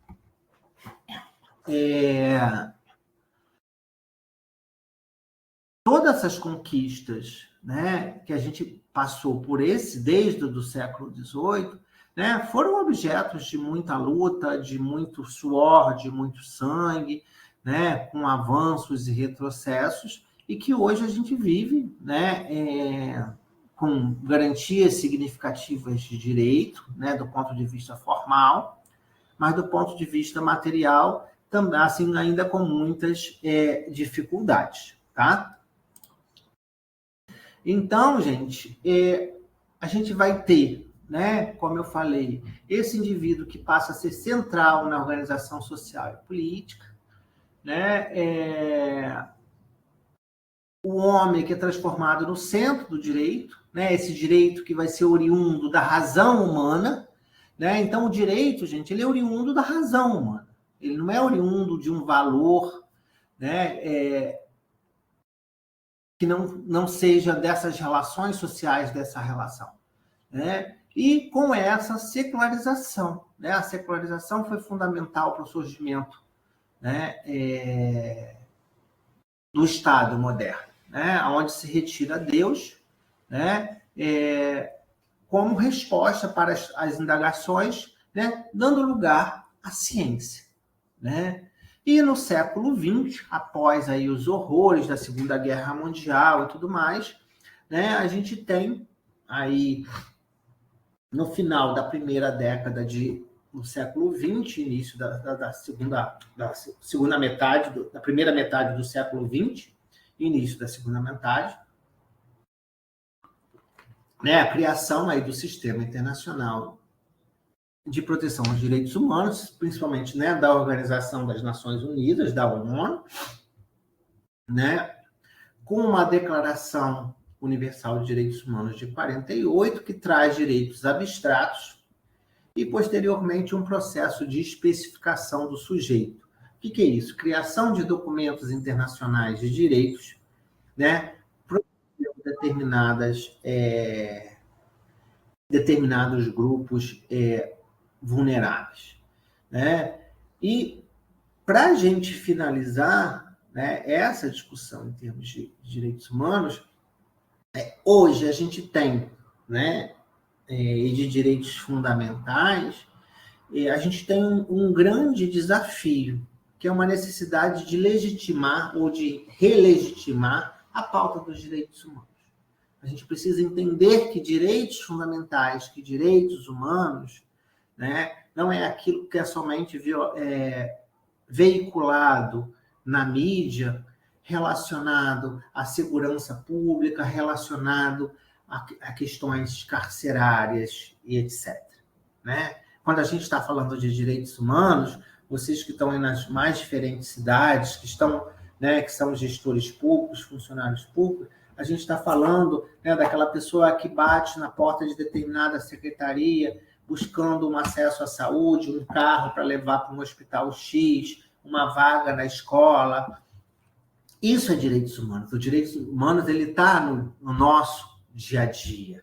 [SPEAKER 1] todas essas conquistas, né, que a gente passou por desde o século XVIII, né, foram objetos de muita luta, de muito suor, de muito sangue, né, com avanços e retrocessos, e que hoje a gente vive, né, com garantias significativas de direito, né, do ponto de vista formal, mas do ponto de vista material, também, assim, ainda com muitas dificuldades, tá? Então, gente, a gente vai ter, né, como eu falei, esse indivíduo que passa a ser central na organização social e política, né, o homem que é transformado no centro do direito, né, esse direito que vai ser oriundo da razão humana, né? Então, o direito, gente, ele é oriundo da razão humana. Ele não é oriundo de um valor, né, que não seja dessas relações sociais, dessa relação, né? E com essa secularização, né? A secularização foi fundamental para o surgimento, né, do Estado moderno, né? Onde se retira Deus, né, como resposta para as indagações, né, dando lugar à ciência, né? E no século XX, após aí os horrores da Segunda Guerra Mundial e tudo mais, né, a gente tem aí, no final da primeira década do século XX, início da segunda metade, da primeira metade do século XX, início da segunda metade, né, a criação aí do Sistema Internacional de Proteção aos Direitos Humanos, principalmente, né, da Organização das Nações Unidas, da ONU, né, com uma Declaração Universal de Direitos Humanos de 48, que traz direitos abstratos, e, posteriormente, um processo de especificação do sujeito. O que é isso? Criação de documentos internacionais de direitos, né, determinados grupos vulneráveis, né? E para a gente finalizar, né, essa discussão em termos de direitos humanos, hoje a gente tem, né, e de direitos fundamentais, a gente tem um grande desafio, que é uma necessidade de legitimar ou de relegitimar a pauta dos direitos humanos. A gente precisa entender que direitos fundamentais, que direitos humanos, né, não é aquilo que é somente veiculado na mídia, relacionado à segurança pública, relacionado a questões carcerárias e etc. Né? Quando a gente está falando de direitos humanos, vocês que estão aí nas mais diferentes cidades, que estão, né, que são gestores públicos, funcionários públicos, a gente está falando, né, daquela pessoa que bate na porta de determinada secretaria, buscando um acesso à saúde, um carro para levar para um hospital X, uma vaga na escola. Isso é direitos humanos. Os direitos humanos está no nosso dia a dia.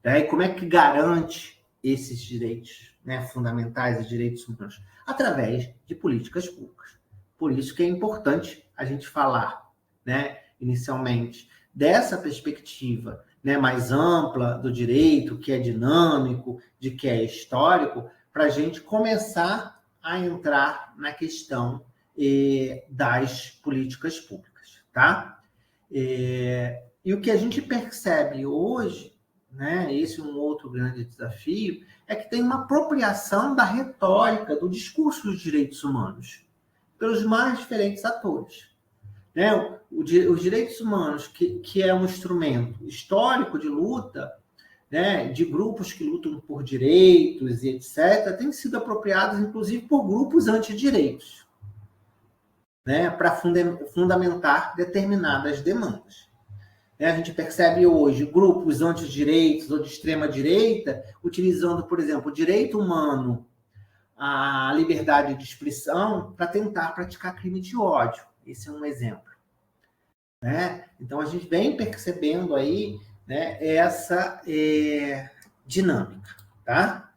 [SPEAKER 1] E como é que garante esses direitos, né, fundamentais e direitos humanos? Através de políticas públicas. Por isso que é importante a gente falar, né, inicialmente, dessa perspectiva, né, mais ampla do direito, que é dinâmico, de que é histórico, para a gente começar a entrar na questão das políticas públicas, tá? E o que a gente percebe hoje, né, esse é um outro grande desafio, é que tem uma apropriação da retórica, do discurso dos direitos humanos, pelos mais diferentes atores. Né? Os direitos humanos, que é um instrumento histórico de luta, né, de grupos que lutam por direitos e etc., têm sido apropriados, inclusive, por grupos antidireitos, né, para fundamentar determinadas demandas. A gente percebe hoje grupos antidireitos ou de extrema-direita utilizando, por exemplo, o direito humano à liberdade de expressão para tentar praticar crime de ódio. Esse é um exemplo. Né? Então, a gente vem percebendo aí, né, essa dinâmica. Tá?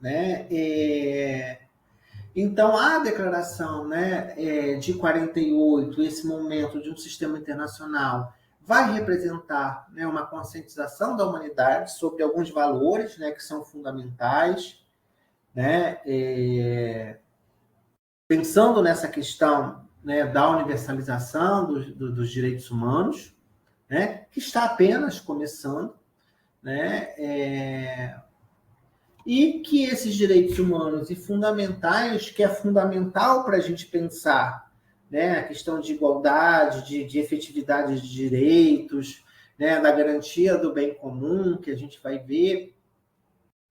[SPEAKER 1] Né? Então, a declaração, né, de 48, esse momento de um sistema internacional, vai representar, né, uma conscientização da humanidade sobre alguns valores, né, que são fundamentais, né, pensando nessa questão, né, da universalização dos direitos humanos, né, que está apenas começando, né, e que esses direitos humanos e fundamentais, que é fundamental para a gente pensar, né, a questão de igualdade, de efetividade de direitos, né, da garantia do bem comum, que a gente vai ver,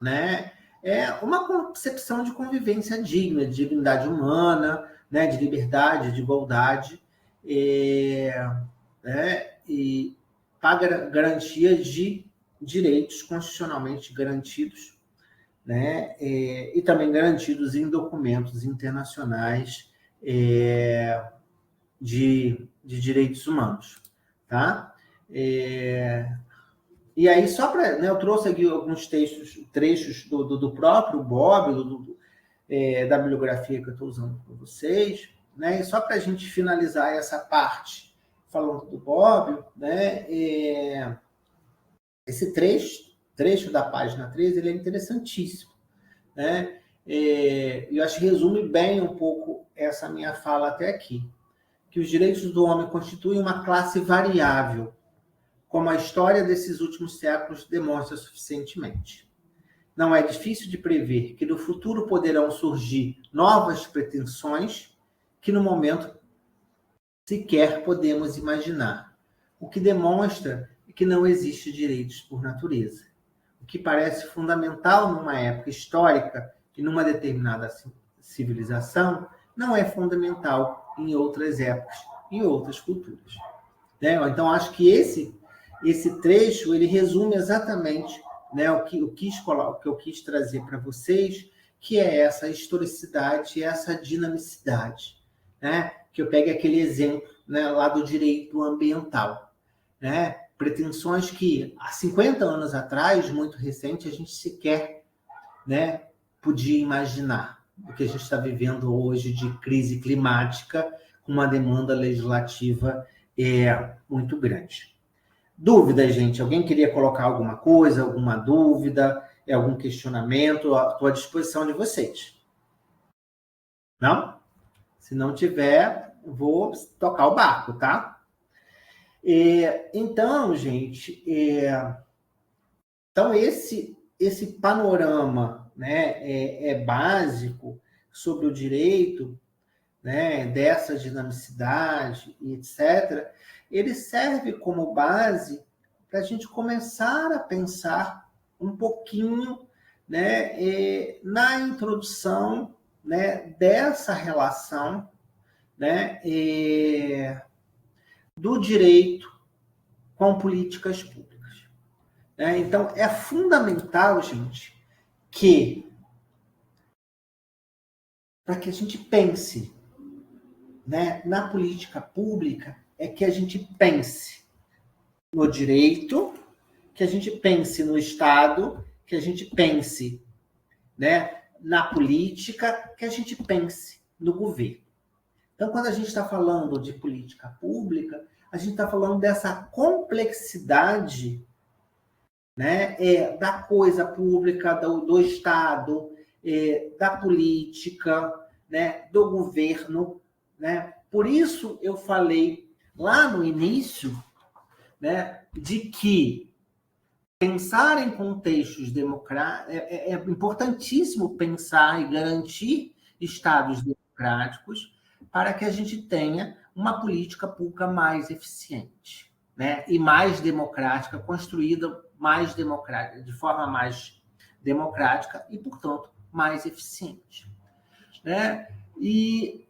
[SPEAKER 1] né, é uma concepção de convivência digna, de dignidade humana, né, de liberdade, de igualdade, né, e para garantia de direitos constitucionalmente garantidos, né? E também garantidos em documentos internacionais de direitos humanos, tá? E aí, só para... Né, eu trouxe aqui alguns trechos do próprio Bobbio, da bibliografia que eu estou usando para vocês, né? E só para a gente finalizar essa parte, falando do Bobbio, né? Esse trecho da página 13, ele é interessantíssimo, né? Eu acho que resume bem um pouco essa minha fala até aqui, que os direitos do homem constituem uma classe variável, como a história desses últimos séculos demonstra suficientemente. Não é difícil de prever que no futuro poderão surgir novas pretensões que no momento sequer podemos imaginar, o que demonstra que não existe direitos por natureza. O que parece fundamental numa época histórica e numa determinada civilização não é fundamental em outras épocas, em outras culturas. Né? Então, acho que esse trecho ele resume exatamente, né, o que eu quis trazer para vocês, que é essa historicidade, essa dinamicidade. Né? Que eu pegue aquele exemplo, né, lá do direito ambiental. Né? Pretensões que, há 50 anos atrás, muito recente, a gente sequer, né, podia imaginar o que a gente está vivendo hoje de crise climática, com uma demanda legislativa muito grande. Dúvidas, gente? Alguém queria colocar alguma coisa, alguma dúvida, algum questionamento? Estou à disposição de vocês. Não? Se não tiver, vou tocar o barco, tá? Então, gente, então esse panorama, né, básico sobre o direito, né, dessa dinamicidade e etc., ele serve como base para a gente começar a pensar um pouquinho, né, na introdução, né, dessa relação, né, do direito com políticas públicas. Né? Então, é fundamental, gente, que para que a gente pense, né, na política pública, é que a gente pense no direito, que a gente pense no Estado, que a gente pense, né, na política, que a gente pense no governo. Então, quando a gente está falando de política pública, a gente está falando dessa complexidade, né, da coisa pública, do Estado, da política, né, do governo. Né? Por isso eu falei lá no início, né, de que pensar em contextos democráticos é importantíssimo pensar e garantir estados democráticos para que a gente tenha uma política pública mais eficiente, né, e mais democrática, construída mais democrática, de forma mais democrática e, portanto, mais eficiente. Né? E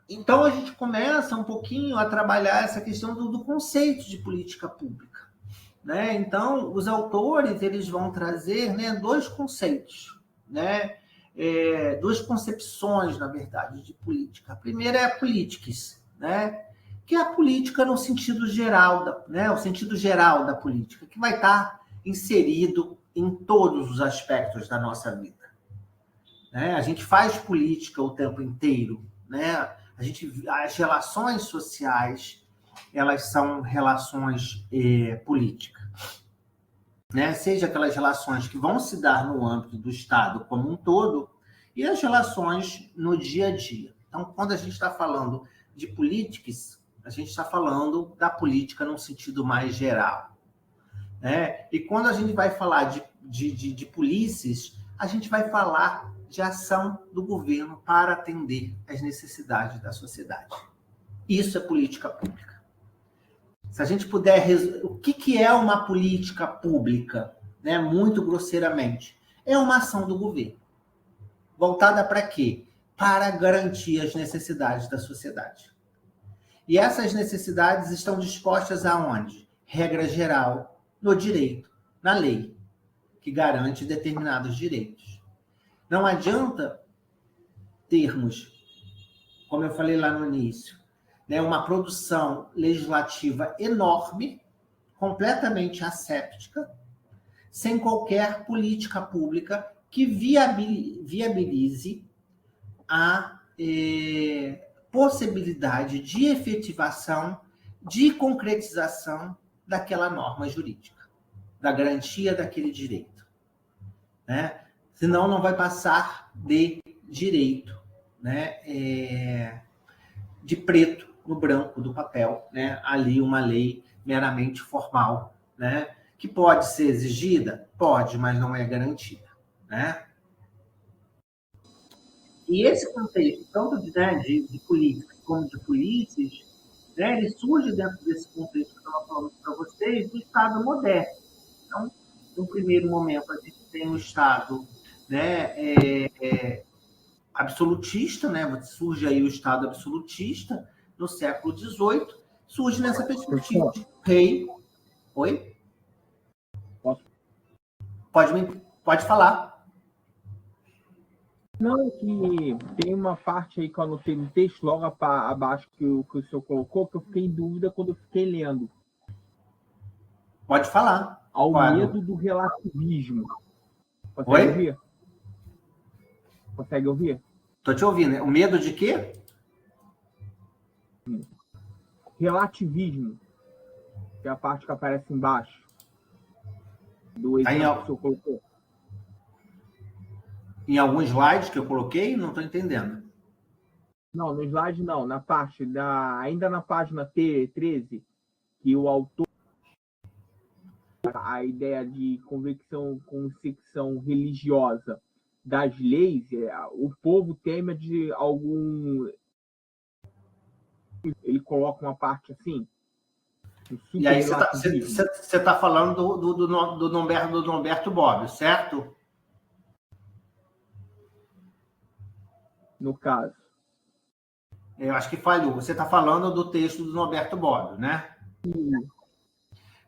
[SPEAKER 1] então a gente começa um pouquinho a trabalhar essa questão do conceito de política pública. Né? Então, os autores eles vão trazer, né, dois conceitos, né? Duas concepções, na verdade, de política. A primeira é a politics, né? Que é a política no sentido geral, né? O sentido geral da política, que vai estar inserido em todos os aspectos da nossa vida. Né? A gente faz política o tempo inteiro, né? As relações sociais, elas são relações políticas. Né? Seja aquelas relações que vão se dar no âmbito do Estado como um todo e as relações no dia a dia. Então, quando a gente está falando de politics, a gente está falando da política num sentido mais geral. Né? E quando a gente vai falar de polícias, a gente vai falar de ação do governo para atender às necessidades da sociedade. Isso é política pública. Se a gente puder... O que é uma política pública? Né? Muito grosseiramente. É uma ação do governo. Voltada para quê? Para garantir as necessidades da sociedade. E essas necessidades estão dispostas aonde? Regra geral, no direito, na lei. que garante determinados direitos. Não adianta termos, como eu falei lá no início, né, uma produção legislativa enorme, completamente asséptica, sem qualquer política pública que viabilize a possibilidade de efetivação, de concretização daquela norma jurídica, da garantia daquele direito, né? Senão não vai passar de direito, né? De preto no branco do papel, né? Ali uma lei meramente formal, né? Que pode ser exigida? Pode, mas não é garantida, né? E esse contexto, tanto de políticas como de polícias, né, ele surge dentro desse contexto que eu estava falando para vocês, do Estado moderno. Então, no primeiro momento, a gente tem um Estado, né, absolutista, né? Surge aí o Estado absolutista no século XVIII, surge nessa perspectiva de rei. Oi? Pode falar.
[SPEAKER 4] Não, que tem uma parte aí que eu anotei no texto, logo abaixo que o senhor colocou, que eu fiquei em dúvida quando eu fiquei lendo.
[SPEAKER 1] Pode falar.
[SPEAKER 4] Ao
[SPEAKER 1] Pode.
[SPEAKER 4] medo do relativismo. Consegue
[SPEAKER 1] Oi?
[SPEAKER 4] ouvir? Consegue ouvir?
[SPEAKER 1] Estou te ouvindo. O medo de quê?
[SPEAKER 4] Relativismo. Que é a parte que aparece embaixo. Do exemplo que o senhor colocou.
[SPEAKER 1] Em algum slide que eu coloquei, não estou entendendo.
[SPEAKER 4] Não, no slide não. Na parte ainda na página 13, que o autor a ideia de convicção religiosa das leis, o povo teme de algum... Ele coloca uma parte assim.
[SPEAKER 1] E aí você está falando do Norberto Bobbio, certo?
[SPEAKER 4] No caso.
[SPEAKER 1] Eu acho que falhou. Você está falando do texto do Norberto Bobbio, né?
[SPEAKER 4] Sim.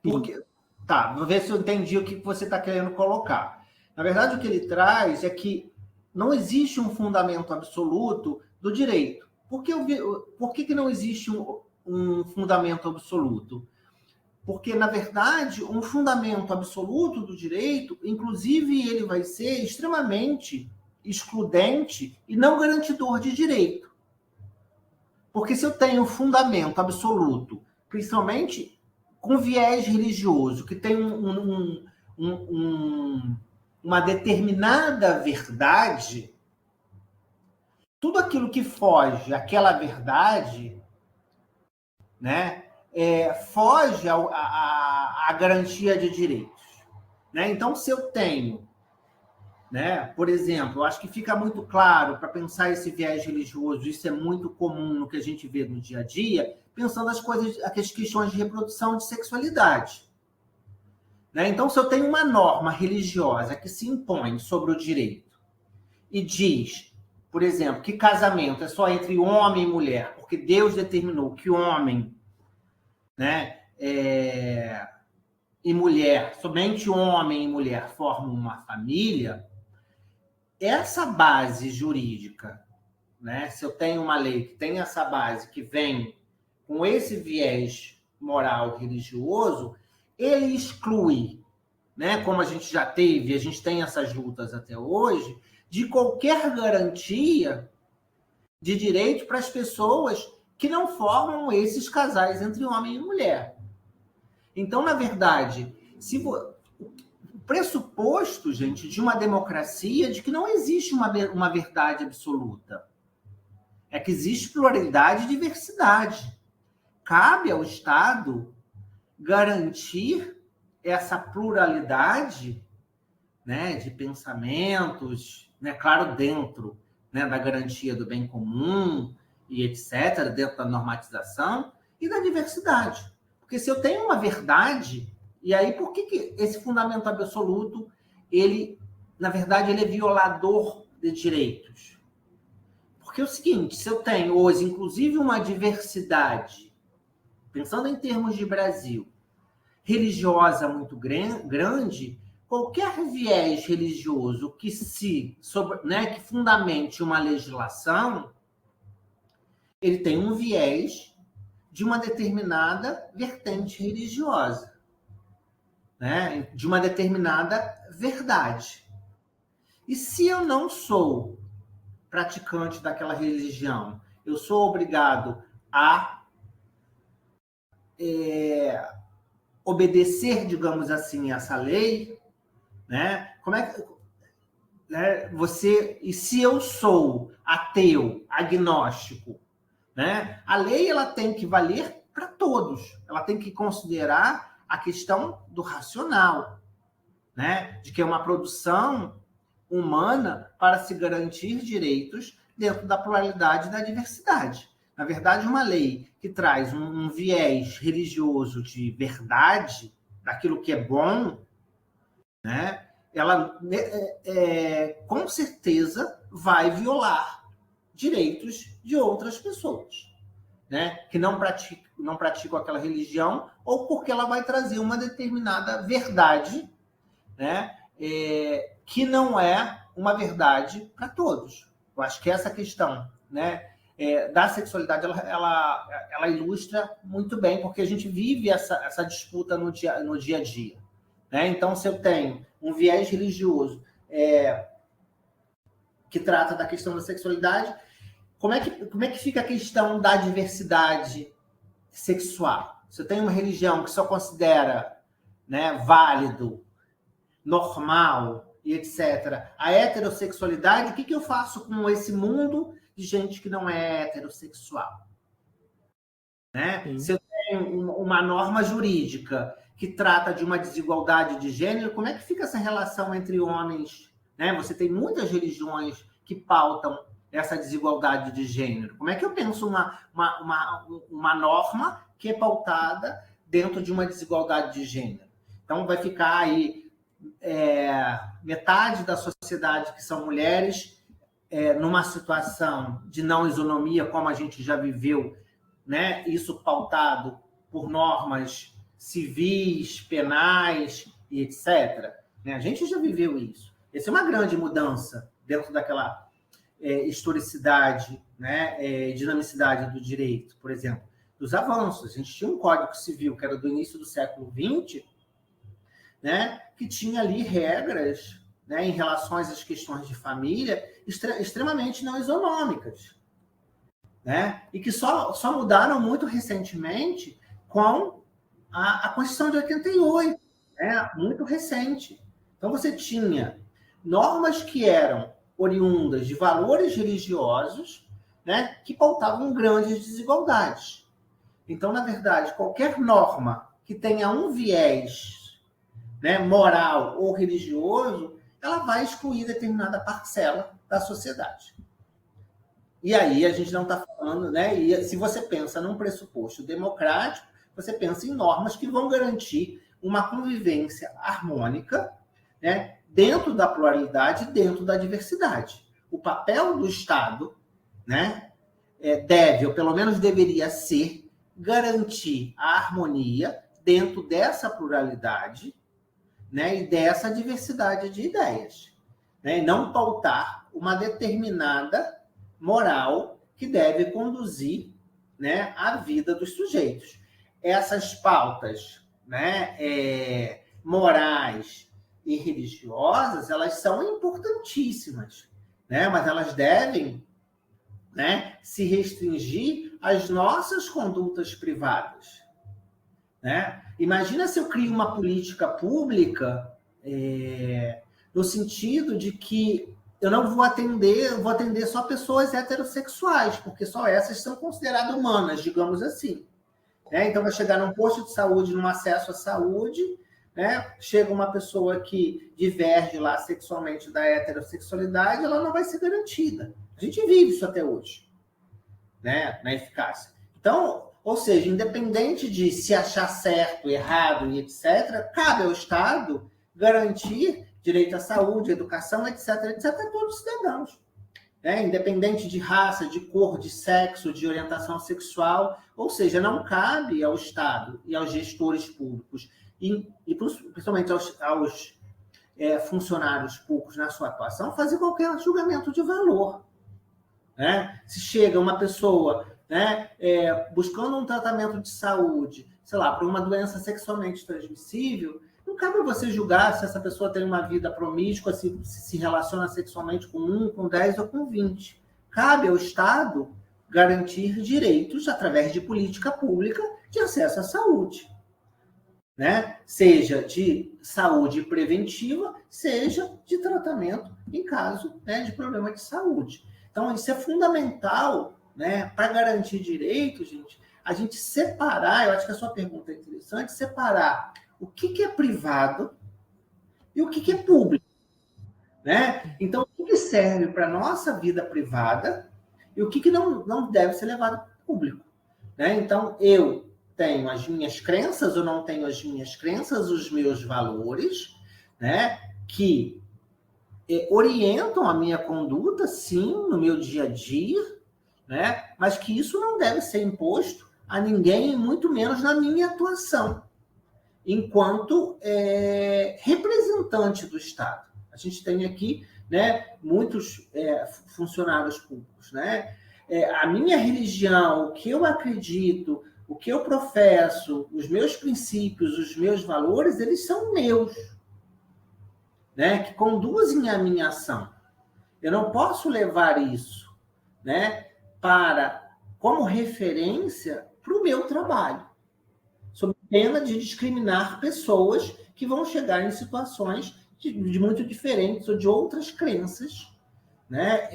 [SPEAKER 1] Porque, tá, vou ver se eu entendi o que você está querendo colocar. Na verdade, o que ele traz é que não existe um fundamento absoluto do direito. Por que não existe um fundamento absoluto? Porque, na verdade, um fundamento absoluto do direito, inclusive, ele vai ser extremamente excludente e não garantidor de direito. Porque se eu tenho um fundamento absoluto, principalmente com viés religioso, que tem uma determinada verdade, tudo aquilo que foge àquela verdade, né, foge à garantia de direitos, né? Então, se eu tenho, né, por exemplo, eu acho que fica muito claro para pensar esse viés religioso, isso é muito comum no que a gente vê no dia a dia, pensando as questões de reprodução e de sexualidade. Né? Então, se eu tenho uma norma religiosa que se impõe sobre o direito e diz, por exemplo, que casamento é só entre homem e mulher, porque Deus determinou que homem, né, e mulher, somente homem e mulher formam uma família, essa base jurídica, né, se eu tenho uma lei que tem essa base, que vem com esse viés moral religioso, ele exclui, né, como a gente já teve, a gente tem essas lutas até hoje, de qualquer garantia de direito para as pessoas que não formam esses casais entre homem e mulher. Então, na verdade, o pressuposto, gente, de uma democracia de que não existe uma verdade absoluta. É que existe pluralidade e diversidade. Cabe ao Estado garantir essa pluralidade, né, de pensamentos, né, claro, dentro, né, da garantia do bem comum e etc., dentro da normatização e da diversidade. Porque se eu tenho uma verdade, e aí por que esse fundamento absoluto, ele, na verdade, ele é violador de direitos? Porque é o seguinte, se eu tenho hoje, inclusive, uma diversidade, pensando em termos de Brasil, religiosa muito grande, qualquer viés religioso que que fundamente uma legislação, ele tem um viés de uma determinada vertente religiosa, né? De uma determinada verdade. E se eu não sou praticante daquela religião, eu sou obrigado a obedecer, digamos assim, essa lei, né? Como é que e se eu sou ateu, agnóstico, né? A lei ela tem que valer para todos. Ela tem que considerar a questão do racional, né? De que é uma produção humana para se garantir direitos dentro da pluralidade e da diversidade. Na verdade, uma lei que traz um viés religioso de verdade, daquilo que é bom, né? Ela com certeza vai violar direitos de outras pessoas, né? Que não praticam aquela religião, ou porque ela vai trazer uma determinada verdade, né? Que não é uma verdade para todos. Eu acho que essa questão, né, da sexualidade ela ilustra muito bem, porque a gente vive essa disputa no dia a dia. Né? Então, se eu tenho um viés religioso que trata da questão da sexualidade, como é que fica a questão da diversidade sexual? Se eu tenho uma religião que só considera, né, válido, normal e etc. a heterossexualidade, o que eu faço com esse mundo de gente que não é heterossexual? Né? Se eu tenho uma norma jurídica que trata de uma desigualdade de gênero, como é que fica essa relação entre homens? Né? Você tem muitas religiões que pautam essa desigualdade de gênero. Como é que eu penso uma norma que é pautada dentro de uma desigualdade de gênero? Então, vai ficar aí metade da sociedade que são mulheres numa situação de não isonomia, como a gente já viveu, né? Isso pautado por normas civis, penais e etc. Né? A gente já viveu isso. Essa é uma grande mudança dentro daquela historicidade, né? Dinamicidade do direito, por exemplo, dos avanços. A gente tinha um Código Civil que era do início do século XX, né, que tinha ali regras, né, em relação às questões de família extremamente não isonômicas, né, e que só mudaram muito recentemente com a Constituição de 88, né, muito recente. Então, você tinha normas que eram oriundas de valores religiosos, né, que pautavam grandes desigualdades. Então, na verdade, qualquer norma que tenha um viés, né, moral ou religioso, ela vai excluir determinada parcela da sociedade. E aí a gente não está falando, né? E se você pensa num pressuposto democrático, você pensa em normas que vão garantir uma convivência harmônica, né, dentro da pluralidade, dentro da diversidade. O papel do Estado, né, deve, ou pelo menos deveria ser, garantir a harmonia dentro dessa pluralidade, né, e dessa diversidade de ideias, né, e não pautar uma determinada moral que deve conduzir, né, a vida dos sujeitos. Essas pautas, né, morais e religiosas, elas são importantíssimas, né, mas elas devem, né, se restringir às nossas condutas privadas. Né? Imagina se eu crio uma política pública no sentido de que eu não vou atender só pessoas heterossexuais, porque só essas são consideradas humanas, digamos assim. Né? Então, vai chegar num posto de saúde, num acesso à saúde, né? Chega uma pessoa que diverge lá sexualmente da heterossexualidade, ela não vai ser garantida. A gente vive isso até hoje, né? Na eficácia. Então, ou seja, independente de se achar certo, errado e etc., cabe ao Estado garantir direito à saúde, educação, etc., etc., a todos os cidadãos. Né? Independente de raça, de cor, de sexo, de orientação sexual. Ou seja, não cabe ao Estado e aos gestores públicos, e principalmente aos funcionários públicos na sua atuação fazer qualquer julgamento de valor. Né? Se chega uma pessoa, né, buscando um tratamento de saúde, sei lá, para uma doença sexualmente transmissível, não cabe você julgar se essa pessoa tem uma vida promíscua, se relaciona sexualmente com 1, com 10 ou com 20. Cabe ao Estado garantir direitos através de política pública de acesso à saúde. Né? Seja de saúde preventiva, seja de tratamento em caso, né, de problema de saúde. Então, isso é fundamental, né, para garantir direitos, gente, a gente separar, eu acho que a sua pergunta é interessante, separar o que é privado e o que é público. Né? Então, o que serve para a nossa vida privada e o que não deve ser levado para o público. Né? Então, eu tenho as minhas crenças ou não tenho as minhas crenças, os meus valores, né, que orientam a minha conduta, sim, no meu dia a dia, né, mas que isso não deve ser imposto a ninguém, muito menos na minha atuação, enquanto representante do Estado. A gente tem aqui, né, muitos funcionários públicos. Né? A minha religião, o que eu acredito, o que eu professo, os meus princípios, os meus valores, eles são meus, né, que conduzem a minha ação. Eu não posso levar isso, né, como referência para o meu trabalho, sob pena de discriminar pessoas que vão chegar em situações de muito diferentes ou de outras crenças, né,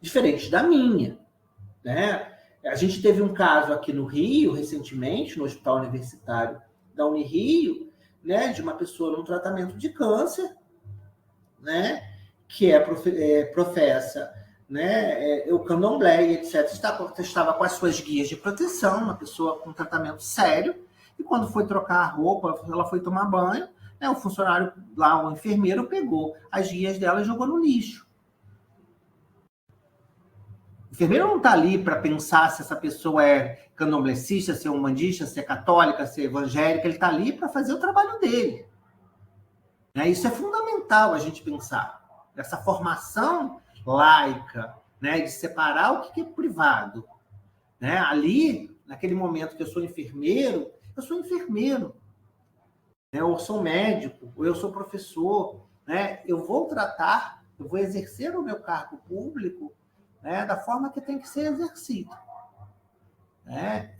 [SPEAKER 1] diferentes da minha. Né? A gente teve um caso aqui no Rio, recentemente, no Hospital Universitário da Unirio, né, de uma pessoa num tratamento de câncer, né, que professa, né, o candomblé, etc. Estava com as suas guias de proteção, uma pessoa com tratamento sério, e quando foi trocar a roupa, ela foi tomar banho, né, o funcionário lá, o enfermeiro, pegou as guias dela e jogou no lixo. O enfermeiro não está ali para pensar se essa pessoa é candomblessista, se é umbandista, se é católica, se é evangélica. Ele está ali para fazer o trabalho dele. Né? Isso é fundamental a gente pensar. Essa formação laica, né, de separar o que é privado. Né? Ali, naquele momento que eu sou enfermeiro, né? Ou sou médico, ou eu sou professor. Né? Eu vou tratar, eu vou exercer o meu cargo público, né, da forma que tem que ser exercido. Né?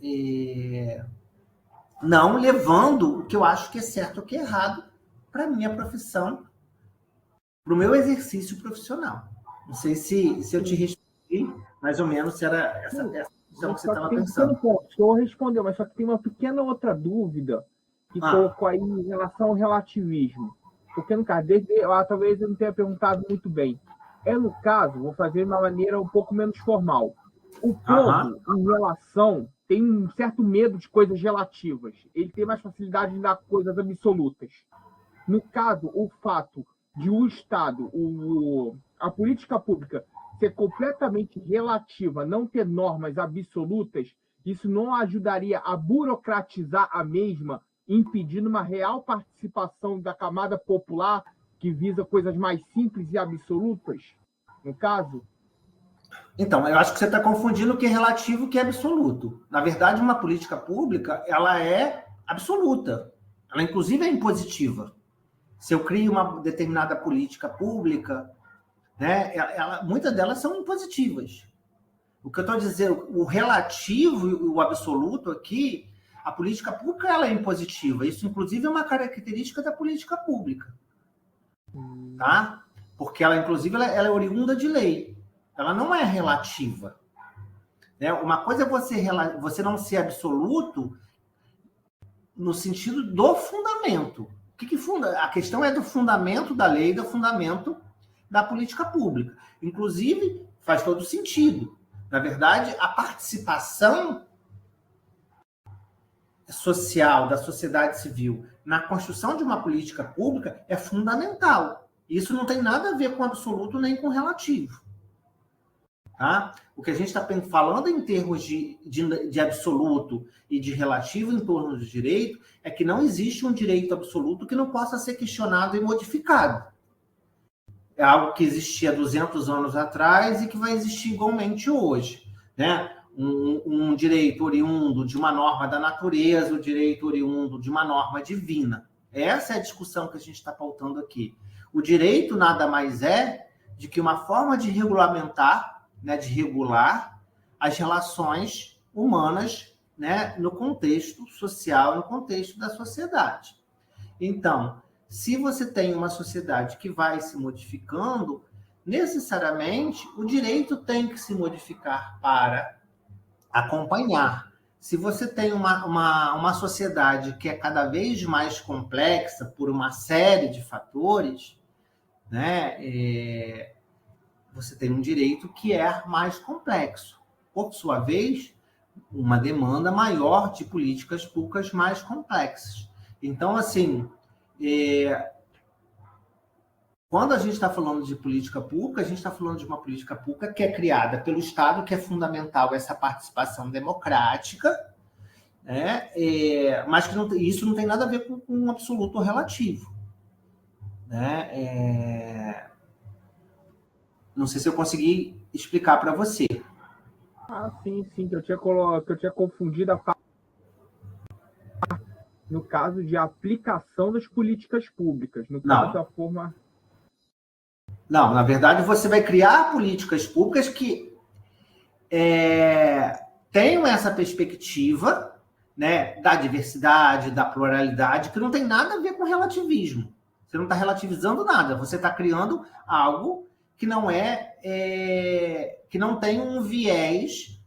[SPEAKER 1] Não levando o que eu acho que é certo ou que é errado para a minha profissão, para o meu exercício profissional. Não sei se eu te respondi, mais ou menos, se era essa questão que você estava pensando.
[SPEAKER 4] O senhor respondeu, mas só que tem uma pequena outra dúvida que colocou aí em relação ao relativismo. Porque, no caso, talvez eu não tenha perguntado muito bem. No caso, vou fazer de uma maneira um pouco menos formal. O povo, em relação, tem um certo medo de coisas relativas. Ele tem mais facilidade em dar coisas absolutas. No caso, o fato de o Estado, a política pública ser completamente relativa, não ter normas absolutas, isso não ajudaria a burocratizar a mesma, impedindo uma real participação da camada popular que visa coisas mais simples e absolutas, no caso?
[SPEAKER 1] Então, eu acho que você está confundindo o que é relativo e o que é absoluto. Na verdade, uma política pública, ela é absoluta. Ela, inclusive, é impositiva. Se eu crio uma determinada política pública, né, muitas delas são impositivas. O que eu estou dizendo, o relativo e o absoluto aqui, a política pública ela é impositiva. Isso, inclusive, é uma característica da política pública. Tá? Porque ela, inclusive, ela é oriunda de lei. Ela não é relativa. Né? Uma coisa é você não ser absoluto no sentido do fundamento. O que funda? A questão é do fundamento da lei, do fundamento da política pública. Inclusive, faz todo sentido. Na verdade, a participação social da sociedade civil na construção de uma política pública é fundamental. Isso não tem nada a ver com absoluto nem com relativo. Tá? O que a gente está falando em termos de absoluto e de relativo em torno do direito é que não existe um direito absoluto que não possa ser questionado e modificado. É algo que existia 200 anos atrás e que vai existir igualmente hoje, né? Um direito oriundo de uma norma da natureza, o direito oriundo de uma norma divina. Essa é a discussão que a gente está pautando aqui. O direito nada mais é de que uma forma de regulamentar, né, de regular as relações humanas, né, no contexto social, no contexto da sociedade. Então, se você tem uma sociedade que vai se modificando, necessariamente o direito tem que se modificar para acompanhar. Se você tem uma sociedade que é cada vez mais complexa por uma série de fatores, né, você tem um direito que é mais complexo. Por sua vez, uma demanda maior de políticas públicas mais complexas. Então, assim, quando a gente está falando de política pública, a gente está falando de uma política pública que é criada pelo Estado, que é fundamental essa participação democrática, né? Mas que isso não tem nada a ver com um absoluto relativo. Né? Não sei se eu consegui explicar para você.
[SPEAKER 4] Sim, que eu tinha confundido a parte no caso de aplicação das políticas públicas, no caso da forma...
[SPEAKER 1] Não, na verdade, você vai criar políticas públicas que tenham essa perspectiva, né, da diversidade, da pluralidade, que não tem nada a ver com relativismo. Você não está relativizando nada, você está criando algo que não que não tem um viés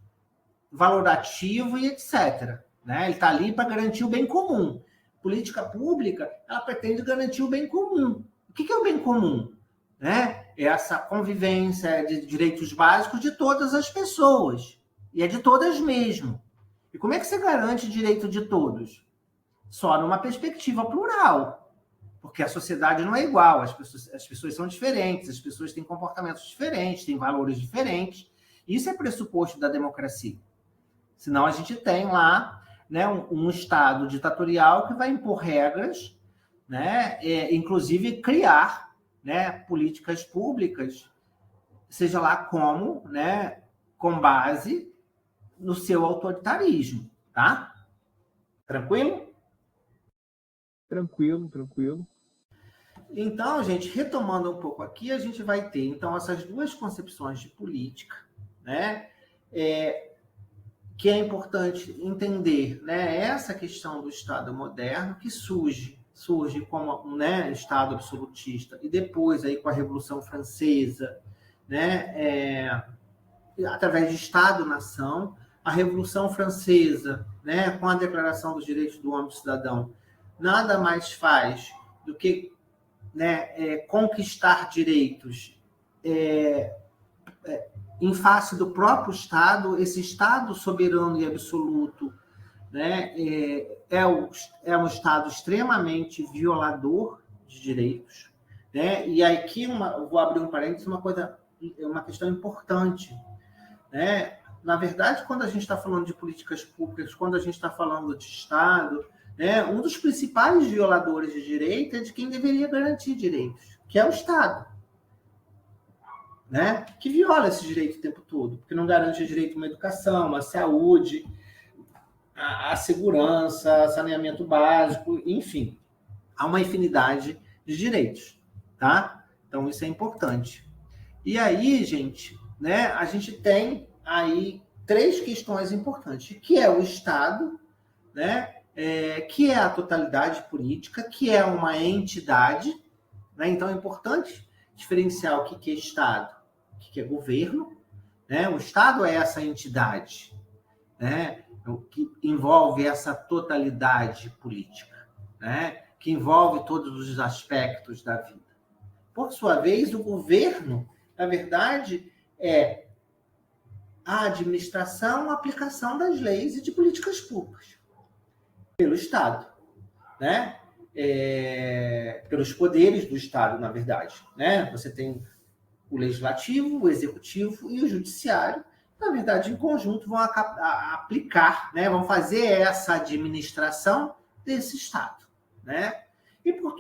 [SPEAKER 1] valorativo e etc. Né? Ele está ali para garantir o bem comum. Política pública, ela pretende garantir o bem comum. O que é o bem comum? Né? É essa convivência de direitos básicos de todas as pessoas. E é de todas mesmo. E como é que você garante o direito de todos? Só numa perspectiva plural. Porque a sociedade não é igual, as pessoas são diferentes, as pessoas têm comportamentos diferentes, têm valores diferentes. Isso é pressuposto da democracia. Senão a gente tem lá, né, um Estado ditatorial que vai impor regras, né, inclusive criar, né, políticas públicas, seja lá como, né, com base no seu autoritarismo, tá? Tranquilo?
[SPEAKER 4] Tranquilo.
[SPEAKER 1] Então, gente, retomando um pouco aqui, a gente vai ter, então, essas duas concepções de política, né? Que é importante entender, né? Essa questão do Estado moderno que surge como, né, Estado absolutista e depois aí com a Revolução Francesa, né? Através de Estado-nação, a Revolução Francesa, né, com a Declaração dos Direitos do Homem e do Cidadão, nada mais faz do que, né, conquistar direitos em face do próprio Estado. Esse Estado soberano e absoluto, né, é um Estado extremamente violador de direitos, né? E aqui vou abrir um parênteses, uma questão importante, né? Na verdade, quando a gente está falando de políticas públicas, quando a gente está falando de Estado, né, um dos principais violadores de direito é de quem deveria garantir direitos, que é o Estado, né? Que viola esse direito o tempo todo, porque não garante direito a uma educação, a saúde, a segurança, saneamento básico, enfim, há uma infinidade de direitos, tá? Então, isso é importante. E aí, gente, né, a gente tem aí 3 questões importantes, que é o Estado, né, que é a totalidade política, que é uma entidade, né? Então é importante diferenciar o que é Estado, o que é governo, né? O Estado é essa entidade, né, que envolve essa totalidade política, né, que envolve todos os aspectos da vida. Por sua vez, o governo, na verdade, é a administração, a aplicação das leis e de políticas públicas pelo Estado, né? Pelos poderes do Estado, na verdade, né? Você tem o legislativo, o executivo e o judiciário, na verdade, em conjunto, vão aplicar, né, vão fazer essa administração desse Estado, né? E, por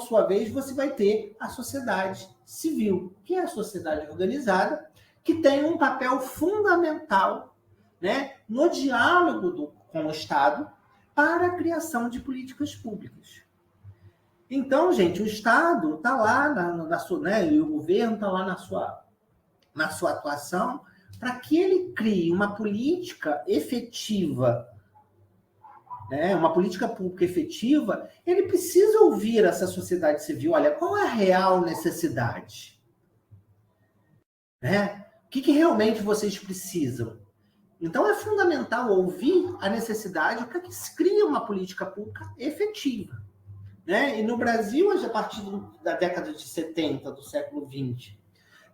[SPEAKER 1] sua vez, você vai ter a sociedade civil, que é a sociedade organizada, que tem um papel fundamental, né, no diálogo com o Estado para a criação de políticas públicas. Então, gente, o Estado está lá, né, e o governo está lá na sua atuação para que ele crie uma política efetiva, né, uma política pública efetiva. Ele precisa ouvir essa sociedade civil. Olha, qual é a real necessidade? Né? O que realmente vocês precisam? Então, é fundamental ouvir a necessidade para que se crie uma política pública efetiva. Né? E no Brasil, a partir da década de 70 do século XX,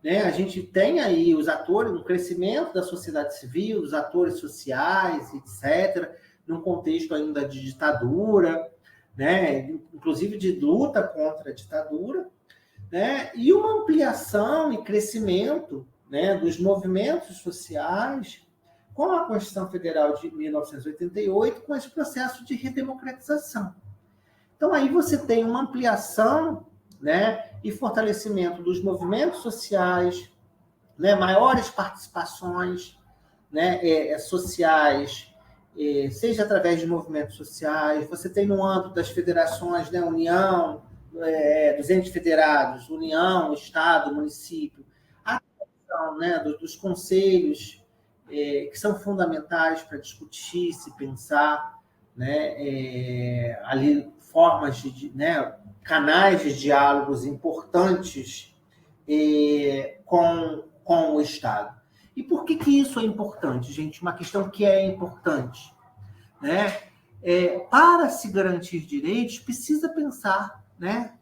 [SPEAKER 1] né, a gente tem aí os atores, um crescimento da sociedade civil, dos atores sociais, etc., num contexto ainda de ditadura, né, inclusive de luta contra a ditadura, né, e uma ampliação e crescimento, né, dos movimentos sociais com a Constituição Federal de 1988, com esse processo de redemocratização. Então, aí você tem uma ampliação, né, e fortalecimento dos movimentos sociais, né, maiores participações, né, sociais, seja através de movimentos sociais. Você tem no âmbito das federações, né, União, dos entes federados, União, Estado, município, a questão, né, dos conselhos, que são fundamentais para discutir, se pensar, né, ali formas né, canais de diálogos importantes com o Estado. E por que isso é importante, gente? Uma questão que é importante, né? Para se garantir direitos, precisa pensar, né,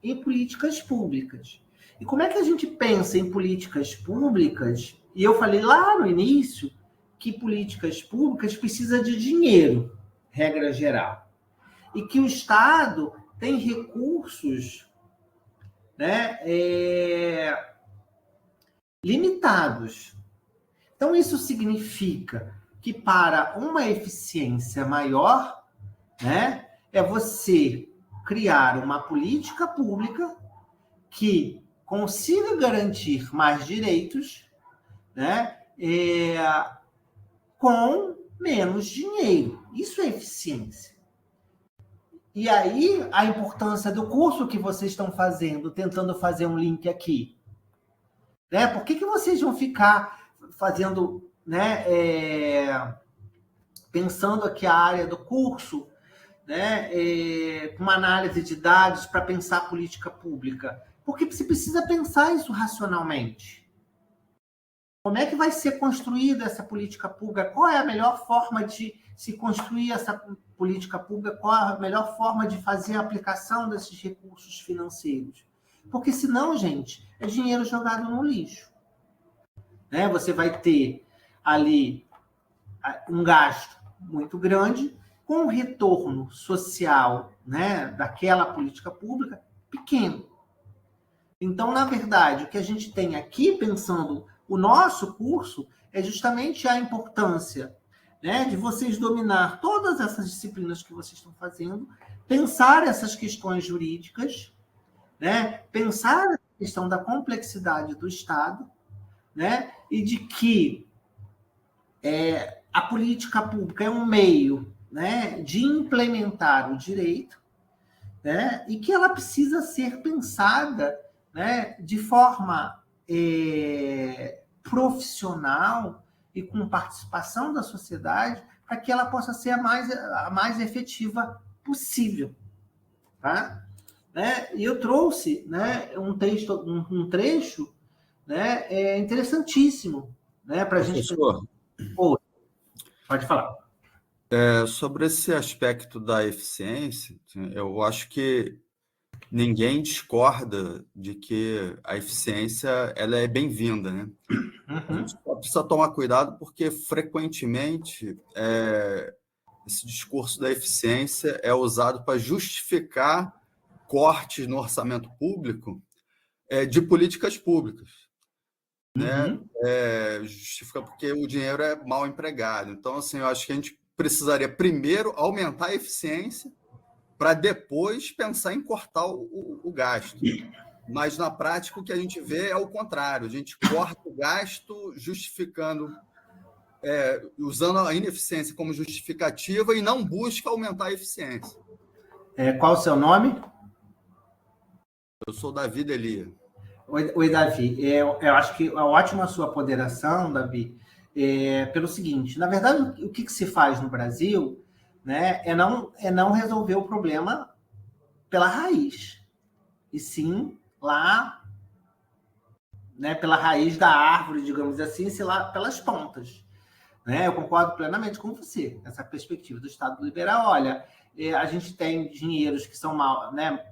[SPEAKER 1] em políticas públicas. E como é que a gente pensa em políticas públicas? E eu falei lá no início que políticas públicas precisam de dinheiro, regra geral. E que o Estado tem recursos, né, limitados. Então, isso significa que para uma eficiência maior, né, é você criar uma política pública que consiga garantir mais direitos, né, com menos dinheiro. Isso é eficiência. E aí, a importância do curso que vocês estão fazendo, tentando fazer um link aqui. Né? Por que vocês vão ficar fazendo, né, pensando aqui a área do curso, né, com uma análise de dados para pensar política pública? Porque você precisa pensar isso racionalmente. Como é que vai ser construída essa política pública? Qual é a melhor forma de se construir essa política pública? Qual a melhor forma de fazer a aplicação desses recursos financeiros? Porque senão, gente, é dinheiro jogado no lixo. Né? Você vai ter ali um gasto muito grande com um retorno social, né, daquela política pública pequeno. Então, na verdade, o que a gente tem aqui, pensando o nosso curso, é justamente a importância, né, de vocês dominar todas essas disciplinas que vocês estão fazendo, pensar essas questões jurídicas, né, pensar a questão da complexidade do Estado, né, e de que a política pública é um meio, né, de implementar o direito, né, e que ela precisa ser pensada, né, de forma profissional e com participação da sociedade, para que ela possa ser a mais efetiva possível. Tá? Né? E eu trouxe, né, um trecho, né, interessantíssimo, né, para a gente... Pode falar.
[SPEAKER 8] Sobre esse aspecto da eficiência, eu acho que ninguém discorda de que a eficiência ela é bem-vinda, né? A gente só precisa tomar cuidado porque, frequentemente, esse discurso da eficiência é usado para justificar cortes no orçamento público, de políticas públicas. Né?
[SPEAKER 1] Uhum.
[SPEAKER 8] Justifica porque o dinheiro é mal empregado. Então, assim, eu acho que a gente precisaria primeiro aumentar a eficiência para depois pensar em cortar o gasto. Mas, na prática, o que a gente vê é o contrário. A gente corta o gasto justificando, usando a ineficiência como justificativa e não busca aumentar a eficiência.
[SPEAKER 1] Qual o seu nome?
[SPEAKER 8] Eu sou Davi Delia.
[SPEAKER 1] Oi, Davi. Eu acho que é ótima a sua ponderação, Davi, pelo seguinte: na verdade, o que se faz no Brasil, né, é não resolver o problema pela raiz, e sim lá, né, pela raiz da árvore, digamos assim, sei lá, pelas pontas. Né? Eu concordo plenamente com você, essa perspectiva do Estado liberal. Olha, a gente tem dinheiros que são mal, né,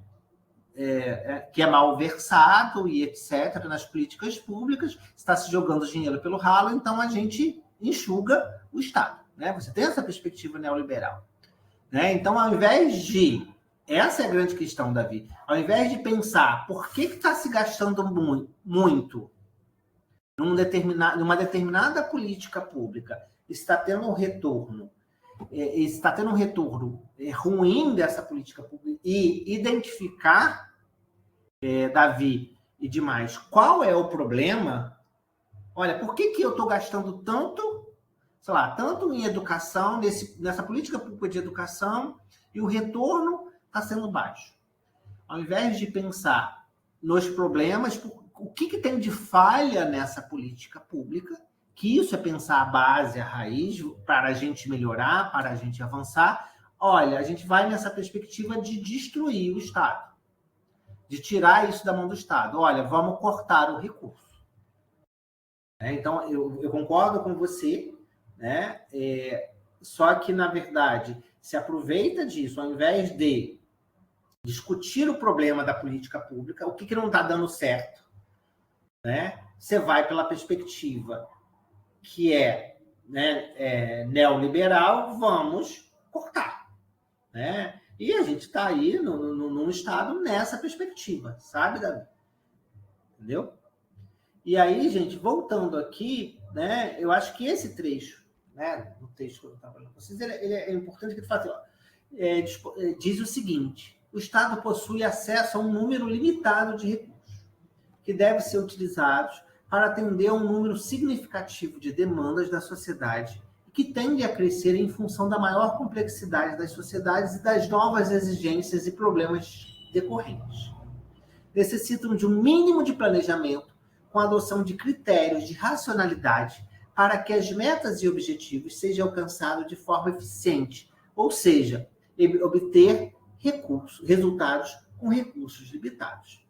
[SPEAKER 1] que é mal versado e etc. nas políticas públicas, está se jogando dinheiro pelo ralo, então a gente enxuga o Estado. Né? Você tem essa perspectiva neoliberal. Né? Então, ao invés de... Essa é a grande questão, Davi. Ao invés de pensar por que está se gastando muito numa determinada política pública, está tendo um retorno ruim dessa política pública, e identificar, Davi e demais, qual é o problema? Olha, por que eu estou gastando tanto, sei lá, tanto em educação, nessa política pública de educação, e o retorno está sendo baixo? Ao invés de pensar nos problemas, o que tem de falha nessa política pública, que isso é pensar a base, a raiz, para a gente melhorar, para a gente avançar. Olha, a gente vai nessa perspectiva de destruir o Estado, de tirar isso da mão do Estado. Olha, vamos cortar o recurso. Então, eu concordo com você, né? Só que, na verdade, se aproveita disso, ao invés de discutir o problema da política pública, o que não está dando certo, né? Você vai pela perspectiva que neoliberal, vamos cortar. Né? E a gente está aí num Estado nessa perspectiva, sabe, Davi? Entendeu? E aí, gente, voltando aqui, né, eu acho que esse trecho, né, no texto que eu estava falando com vocês, ele é importante, que ele fala assim, diz o seguinte: o Estado possui acesso a um número limitado de recursos que devem ser utilizados para atender a um número significativo de demandas da sociedade, que tende a crescer em função da maior complexidade das sociedades e das novas exigências e problemas decorrentes. Necessitam de um mínimo de planejamento, com a adoção de critérios de racionalidade, para que as metas e objetivos sejam alcançados de forma eficiente, ou seja, obter resultados com recursos limitados.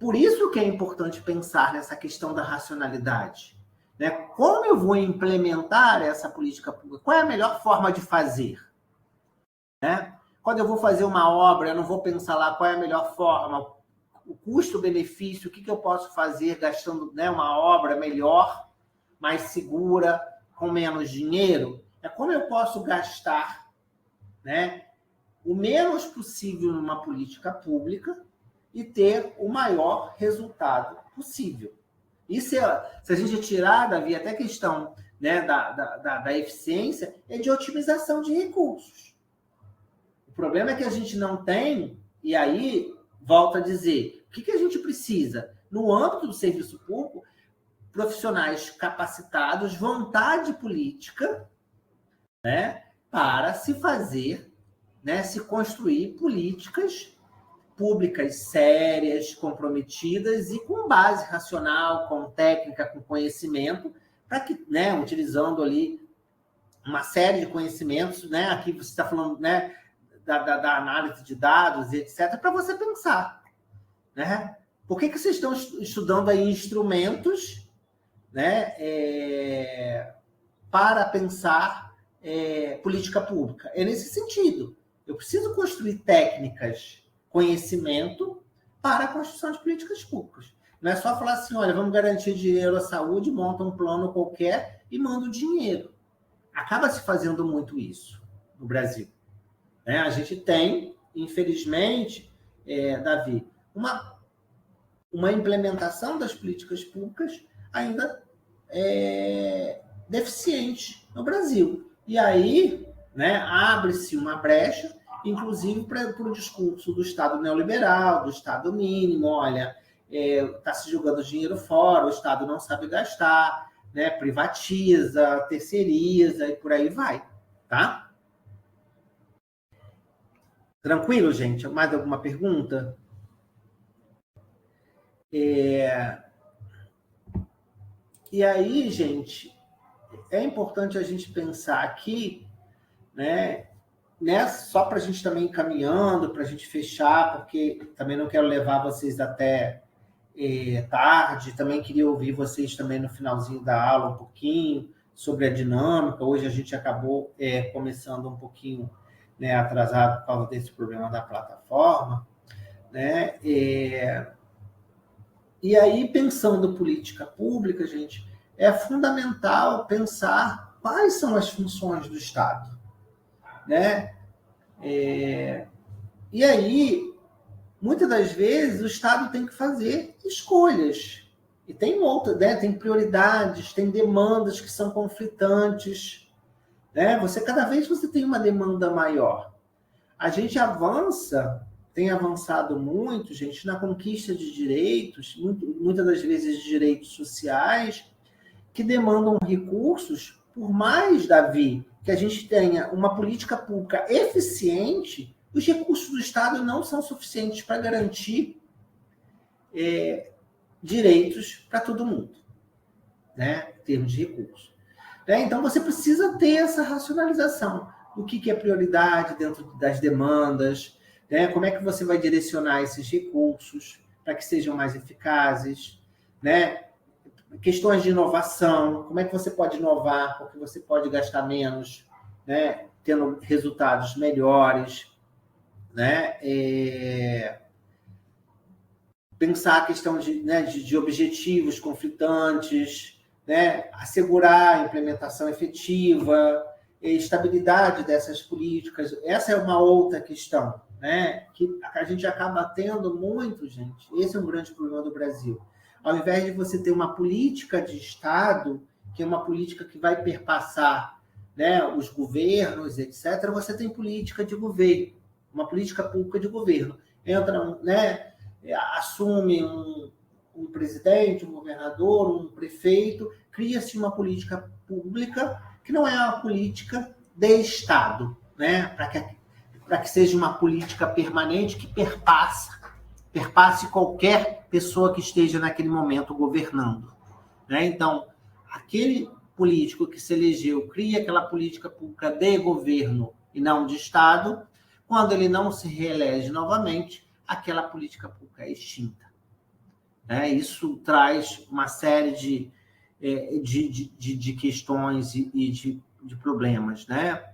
[SPEAKER 1] Por isso que é importante pensar nessa questão da racionalidade. Né? Como eu vou implementar essa política pública? Qual é a melhor forma de fazer? Né? Quando eu vou fazer uma obra, eu não vou pensar lá qual é a melhor forma, o custo-benefício, o que eu posso fazer gastando, né, uma obra melhor, mais segura, com menos dinheiro. É como eu posso gastar, né, o menos possível numa política pública e ter o maior resultado possível. Isso se a gente tirar, Davi, até a questão, né, da eficiência, é de otimização de recursos. O problema é que a gente não tem, e aí, volto a dizer, o que a gente precisa? No âmbito do serviço público, profissionais capacitados, vontade política, né, para se fazer, né, se construir políticas públicas sérias, comprometidas e com base racional, com técnica, com conhecimento, para que, né, utilizando ali uma série de conhecimentos, né, aqui você está falando, né, da análise de dados, etc., para você pensar, né? Por que vocês estão estudando aí instrumentos, né, para pensar política pública? É nesse sentido. Eu preciso construir técnicas, conhecimento para a construção de políticas públicas. Não é só falar assim, olha, vamos garantir dinheiro à saúde, monta um plano qualquer e manda o dinheiro. Acaba se fazendo muito isso no Brasil. A gente tem, infelizmente, Davi, uma uma implementação das políticas públicas ainda deficiente no Brasil. E aí, né, abre-se uma brecha, inclusive para o discurso do Estado neoliberal, do Estado mínimo. Olha, está se jogando dinheiro fora, o Estado não sabe gastar, né, privatiza, terceiriza e por aí vai, tá? Tranquilo, gente? Mais alguma pergunta? E aí, gente, é importante a gente pensar aqui, né, só para a gente também ir caminhando, para a gente fechar, porque também não quero levar vocês até tarde, também queria ouvir vocês também no finalzinho da aula um pouquinho sobre a dinâmica. Hoje a gente acabou começando um pouquinho, né, atrasado por causa desse problema da plataforma, né? E aí, pensando política pública, gente, é fundamental pensar quais são as funções do Estado, né? E aí, muitas das vezes, o Estado tem que fazer escolhas. E tem outras, né? Tem prioridades, tem demandas que são conflitantes, né? Cada vez você tem uma demanda maior. A gente tem avançado muito, gente, na conquista de direitos, muitas das vezes direitos sociais, que demandam recursos, por mais, Davi, que a gente tenha uma política pública eficiente, os recursos do Estado não são suficientes para garantir direitos para todo mundo, né, em termos de recursos. Então, você precisa ter essa racionalização do que é prioridade dentro das demandas, né, como é que você vai direcionar esses recursos para que sejam mais eficazes, né? Questões de inovação, como é que você pode inovar, porque você pode gastar menos, né, tendo resultados melhores, né? Pensar a questão de objetivos conflitantes, né? Assegurar a implementação efetiva, estabilidade dessas políticas. Essa é uma outra questão, né, que a gente acaba tendo muito, gente. Esse é um grande problema do Brasil. Ao invés de você ter uma política de Estado, que é uma política que vai perpassar, né, os governos, etc., você tem política de governo, uma política pública de governo. Entra, né, assume um presidente, um governador, um prefeito, cria-se uma política pública que não é uma política de Estado, né, para que seja uma política permanente que perpasse qualquer pessoa que esteja naquele momento governando, né? Então, aquele político que se elegeu cria aquela política pública de governo e não de Estado. Quando ele não se reelege novamente, aquela política pública é extinta, né? Isso traz uma série de questões e de problemas, né?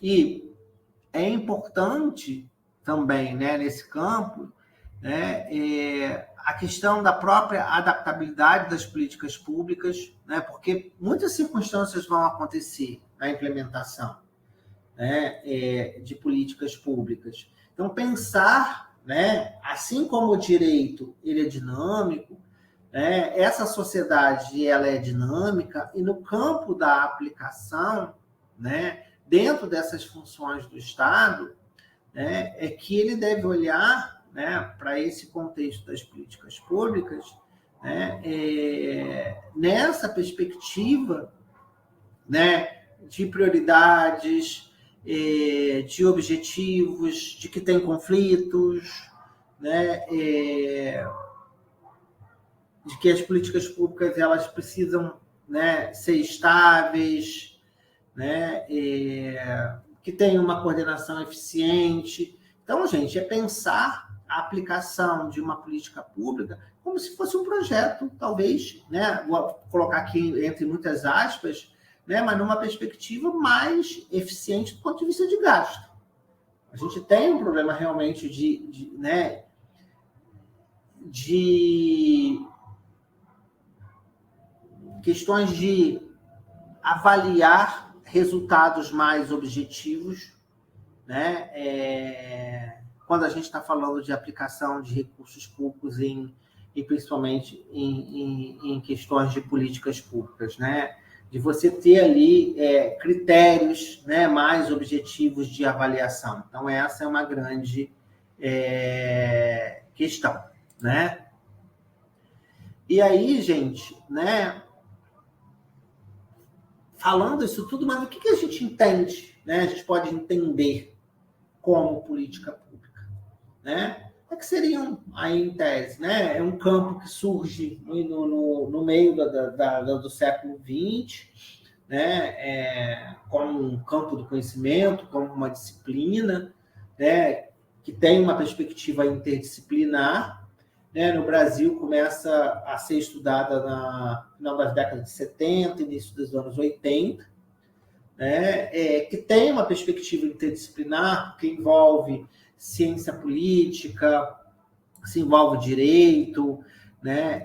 [SPEAKER 1] E é importante também, né, nesse campo, né, a questão da própria adaptabilidade das políticas públicas, né, porque muitas circunstâncias vão acontecer na implementação, né, de políticas públicas. Então, pensar, né, assim como o direito ele é dinâmico, né, essa sociedade ela é dinâmica, e no campo da aplicação, né, dentro dessas funções do Estado, né, é que ele deve olhar, né, para esse contexto das políticas públicas, né, nessa perspectiva, né, de prioridades, de objetivos, de que tem conflitos, né, de que as políticas públicas elas precisam, né, ser estáveis, né, que tenha uma coordenação eficiente. Então, gente, é pensar a aplicação de uma política pública como se fosse um projeto, talvez, né, vou colocar aqui entre muitas aspas, né, mas numa perspectiva mais eficiente do ponto de vista de gasto. A gente tem um problema realmente de questões de avaliar resultados mais objetivos, né, quando a gente está falando de aplicação de recursos públicos e principalmente em questões de políticas públicas, né? De você ter ali critérios, né, mais objetivos de avaliação. Então, essa é uma grande questão, né? E aí, gente, né, falando isso tudo, mas o que a gente entende, né? A gente pode entender como política pública, né? Que seriam, aí em tese, né? É um campo que surge no meio do século XX, né? Como um campo do conhecimento, como uma disciplina, né? Que tem uma perspectiva interdisciplinar, né? No Brasil começa a ser estudada no final das décadas de 70, início dos anos 80, né? Que tem uma perspectiva interdisciplinar que envolve ciência política, se envolve direito, né?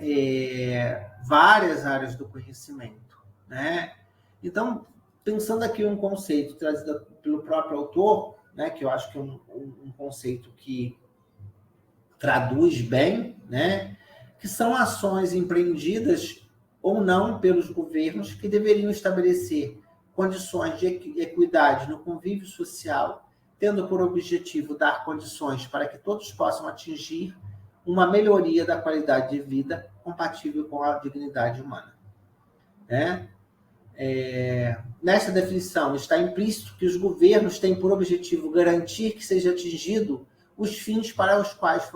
[SPEAKER 1] Várias áreas do conhecimento, né? Então, pensando aqui um conceito trazido pelo próprio autor, né? Que eu acho que é um conceito que traduz bem, né? Que são ações empreendidas ou não pelos governos que deveriam estabelecer condições de equidade no convívio social, tendo por objetivo dar condições para que todos possam atingir uma melhoria da qualidade de vida compatível com a dignidade humana, né? Nessa definição está implícito que os governos têm por objetivo garantir que seja atingido os fins para os quais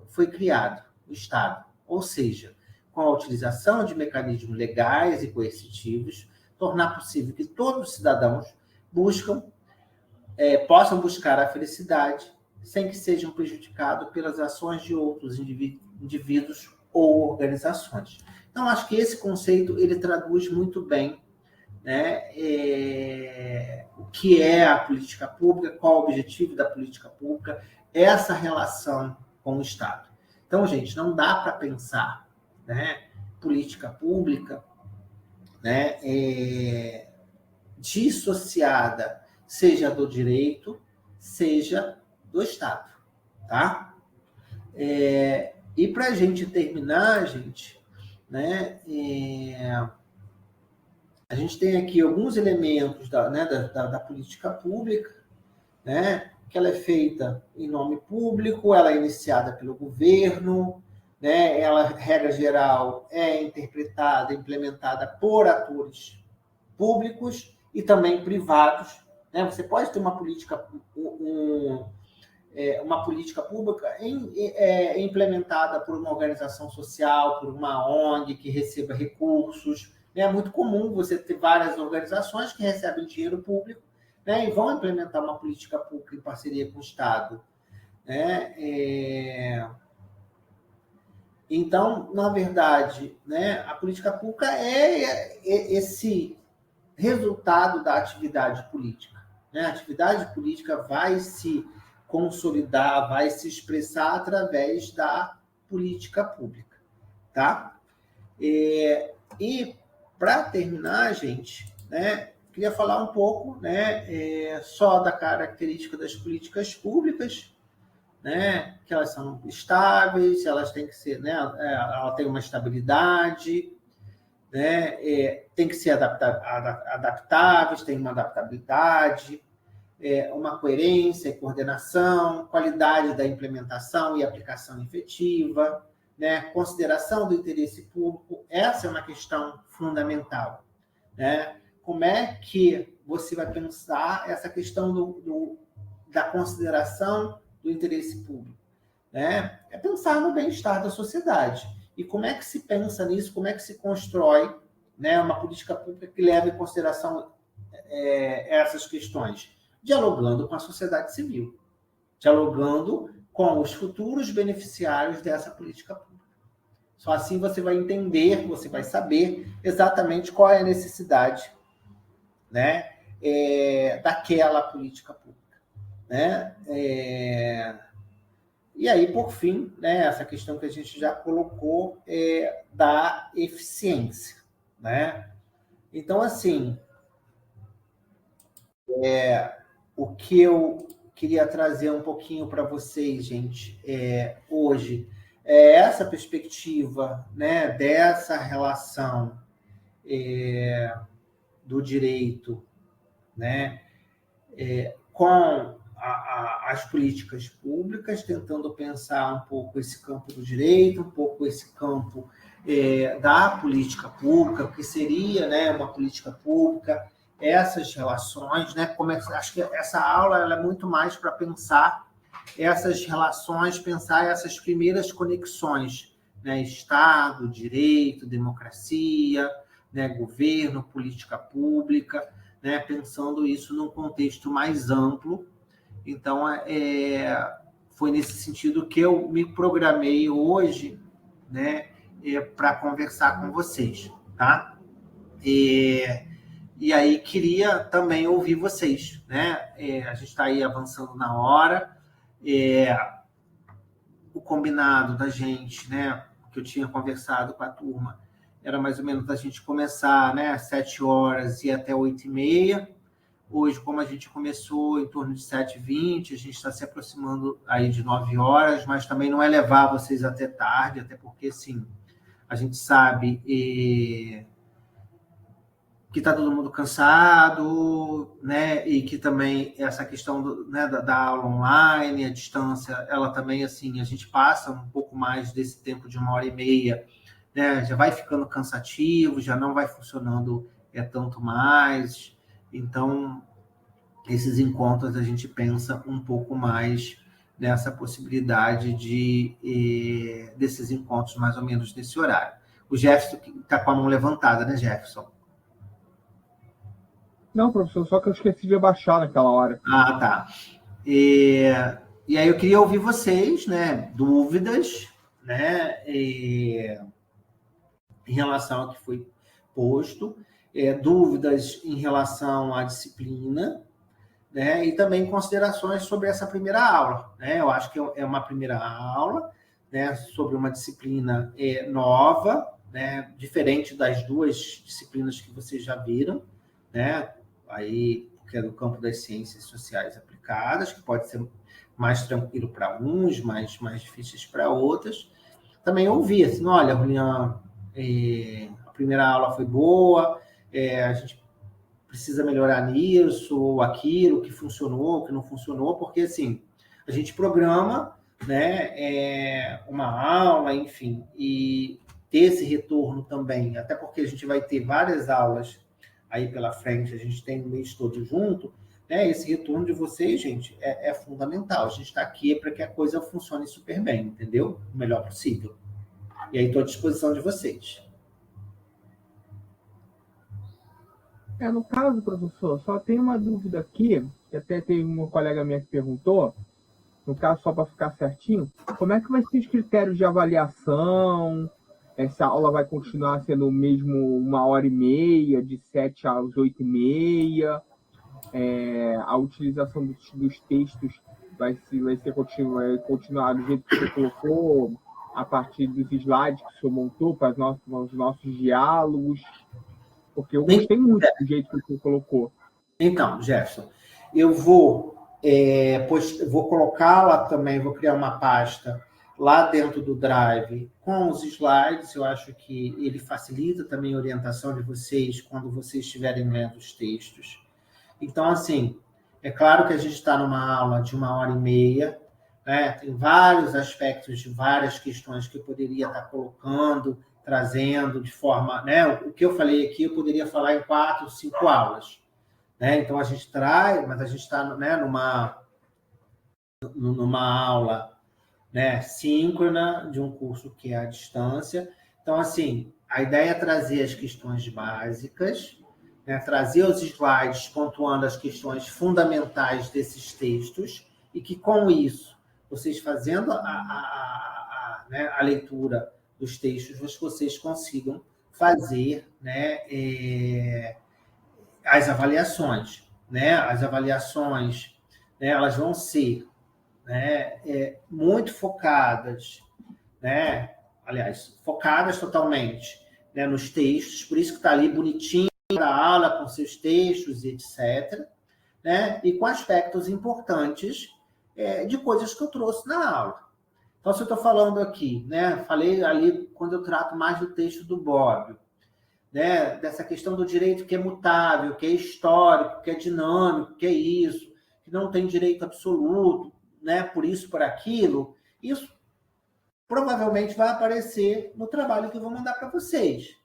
[SPEAKER 1] foi criado o Estado, ou seja, com a utilização de mecanismos legais e coercitivos, tornar possível que todos os cidadãos possam buscar a felicidade sem que sejam prejudicados pelas ações de outros indivíduos ou organizações. Então, acho que esse conceito ele traduz muito bem, né, o que é a política pública, qual o objetivo da política pública, essa relação com o Estado. Então, gente, não dá para pensar, né, política pública, né, dissociada, seja do direito, seja do Estado, tá? E para a gente terminar, gente, né, a gente tem aqui alguns elementos da política pública, né, que ela é feita em nome público, ela é iniciada pelo governo, né, ela, regra geral, é interpretada, implementada por atores públicos e também privados, né? Você pode ter uma política pública implementada por uma organização social, por uma ONG que receba recursos. É muito comum você ter várias organizações que recebem dinheiro público, né, e vão implementar uma política pública em parceria com o Estado, né? Então, na verdade, né, a política pública é esse resultado da atividade política, né? A atividade política vai se consolidar, vai se expressar através da política pública, tá? E para terminar, gente, né, queria falar um pouco, né, só da característica das políticas públicas, né, que elas são estáveis, elas têm que ser, né, ela tem uma estabilidade, né, tem que ser adaptáveis, tem uma adaptabilidade, uma coerência e coordenação, qualidade da implementação e aplicação efetiva, né, consideração do interesse público. Essa é uma questão fundamental, né? Como é que você vai pensar essa questão da consideração do interesse público, né? É pensar no bem-estar da sociedade. E como é que se pensa nisso? Como é que se constrói, né, uma política pública que leve em consideração essas questões? Dialogando com a sociedade civil, dialogando com os futuros beneficiários dessa política pública. Só assim você vai entender, você vai saber exatamente qual é a necessidade, né, daquela política pública, né? E aí, por fim, né, essa questão que a gente já colocou da eficiência, né? Então, assim, o que eu queria trazer um pouquinho para vocês, gente, hoje, essa perspectiva, né, dessa relação do direito, né, com as políticas públicas, tentando pensar um pouco esse campo do direito, um pouco esse campo da política pública, o que seria, né, uma política pública, essas relações, né, acho que essa aula ela é muito mais para pensar essas relações, pensar essas primeiras conexões, né, Estado, direito, democracia, né, governo, política pública, né, pensando isso num contexto mais amplo. Então, foi nesse sentido que eu me programei hoje, né, para conversar com vocês, tá? E aí queria também ouvir vocês, né? A gente está aí avançando na hora. O combinado da gente, né, que eu tinha conversado com a turma, era mais ou menos a gente começar, né, às 7 horas e até 8h30. Hoje, como a gente começou em torno de 7h20, a gente está se aproximando aí de 9 horas, mas também não é levar vocês até tarde, até porque, sim, a gente sabe que está todo mundo cansado, né, e que também essa questão né, da aula online, a distância, ela também, assim, a gente passa um pouco mais desse tempo de 1h30, né, já vai ficando cansativo, já não vai funcionando tanto mais. Então, esses encontros a gente pensa um pouco mais nessa possibilidade desses encontros mais ou menos nesse horário. O Jefferson está com a mão levantada, né, Jefferson?
[SPEAKER 4] Não, professor, só que eu esqueci de abaixar naquela hora.
[SPEAKER 1] Ah, tá. E aí eu queria ouvir vocês, né, dúvidas, né, em relação ao que foi posto, dúvidas em relação à disciplina, né, e também considerações sobre essa primeira aula, né? Eu acho que é uma primeira aula, né, sobre uma disciplina nova, né, diferente das duas disciplinas que vocês já viram, né, aí que é do campo das ciências sociais aplicadas, que pode ser mais tranquilo para uns, mais difíceis para outras. Também ouvi assim, olha, Julian, a primeira aula foi boa, a gente precisa melhorar nisso ou aquilo, o que funcionou, o que não funcionou, porque assim, a gente programa, né, uma aula, enfim, e ter esse retorno também, até porque a gente vai ter várias aulas aí pela frente, a gente tem o mês todo junto, né, esse retorno de vocês, gente, é fundamental. A gente está aqui para que a coisa funcione super bem, entendeu? O melhor possível. E aí estou à disposição de vocês.
[SPEAKER 4] No caso, professor, só tem uma dúvida aqui, que até tem uma colega minha que perguntou, no caso, só para ficar certinho, como é que vai ser os critérios de avaliação? Essa aula vai continuar sendo mesmo 1h30, de 7 às 8h30? A utilização dos textos vai continuar do jeito que você colocou, a partir dos slides que o senhor montou para os nossos diálogos? Porque eu gostei muito do jeito que você colocou.
[SPEAKER 1] Então, Jefferson, eu vou colocá-la também, vou criar uma pasta lá dentro do Drive com os slides. Eu acho que ele facilita também a orientação de vocês quando vocês estiverem lendo os textos. Então, assim, é claro que a gente está numa aula de 1h30, né? Tem vários aspectos de várias questões que eu poderia estar colocando, trazendo de forma, né? O que eu falei aqui eu poderia falar em 4, 5 aulas, né? Então a gente traz, mas a gente está, né, numa aula, né, síncrona de um curso que é à distância. Então, assim, a ideia é trazer as questões básicas, né, trazer os slides pontuando as questões fundamentais desses textos e que, com isso, vocês fazendo a leitura dos textos, vocês consigam fazer, né, as avaliações. Né? As avaliações, né, elas vão ser, né, muito focadas, né? Aliás, focadas totalmente, né, nos textos, por isso que está ali bonitinho a aula com seus textos, etc. né? E com aspectos importantes de coisas que eu trouxe na aula. Então, se eu estou falando aqui, né? Falei ali quando eu trato mais do texto do Bobbio, né? Dessa questão do direito que é mutável, que é histórico, que é dinâmico, que é isso, que não tem direito absoluto, né? Por isso, por aquilo, isso provavelmente vai aparecer no trabalho que eu vou mandar para vocês.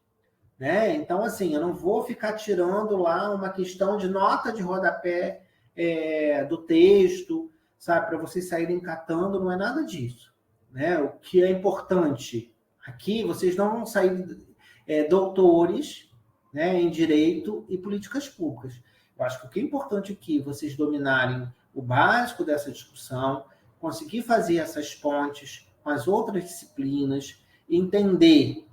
[SPEAKER 1] Né? Então, assim, eu não vou ficar tirando lá uma questão de nota de rodapé do texto, sabe, para vocês saírem catando, não é nada disso. Né? O que é importante aqui, vocês não vão sair doutores, né, em direito e políticas públicas. Eu acho que o que é importante aqui, vocês dominarem o básico dessa discussão, conseguir fazer essas pontes com as outras disciplinas, entender,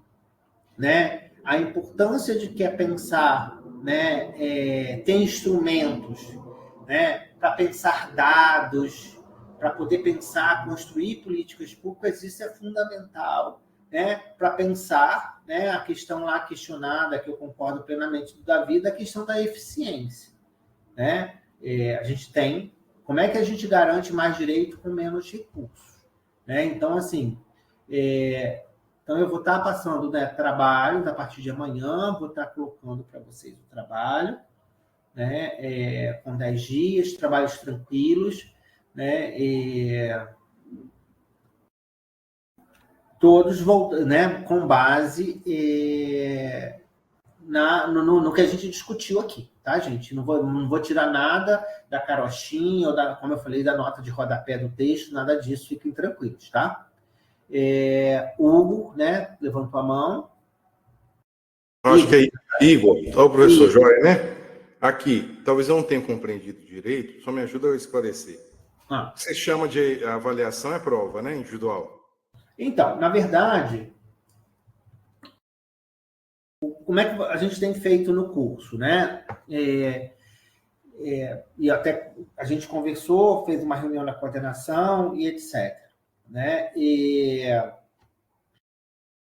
[SPEAKER 1] né, a importância de que é pensar, né, ter instrumentos, né, para pensar dados, para poder pensar, construir políticas públicas, isso é fundamental, né, para pensar, né, a questão lá questionada, que eu concordo plenamente do Davi, da questão da eficiência. Né? A gente tem, como é que a gente garante mais direito com menos recursos? Né? Então, assim, então eu vou estar passando, né, trabalhos a partir de amanhã, vou estar colocando para vocês o trabalho, né, com 10 dias, trabalhos tranquilos, né, todos né, com base no que a gente discutiu aqui, tá, gente? Não vou tirar nada da carochinha ou como eu falei, da nota de rodapé do texto, nada disso, fiquem tranquilos, tá? Hugo, né, levantou a mão.
[SPEAKER 9] Acho que é Igor, o professor Joia, né? Aqui, talvez eu não tenha compreendido direito, só me ajuda a esclarecer. Você chama de avaliação é prova, né, individual? Então,
[SPEAKER 1] na verdade, como é que a gente tem feito no curso, né? E até a gente conversou, fez uma reunião na coordenação e etc. Né? E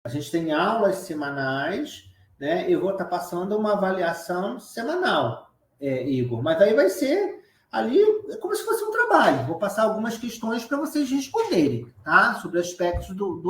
[SPEAKER 1] a gente tem aulas semanais, né? Eu vou estar passando uma avaliação semanal, Igor, mas aí vai ser ali como se fosse um trabalho. Vou passar algumas questões para vocês responderem, tá? Sobre aspectos do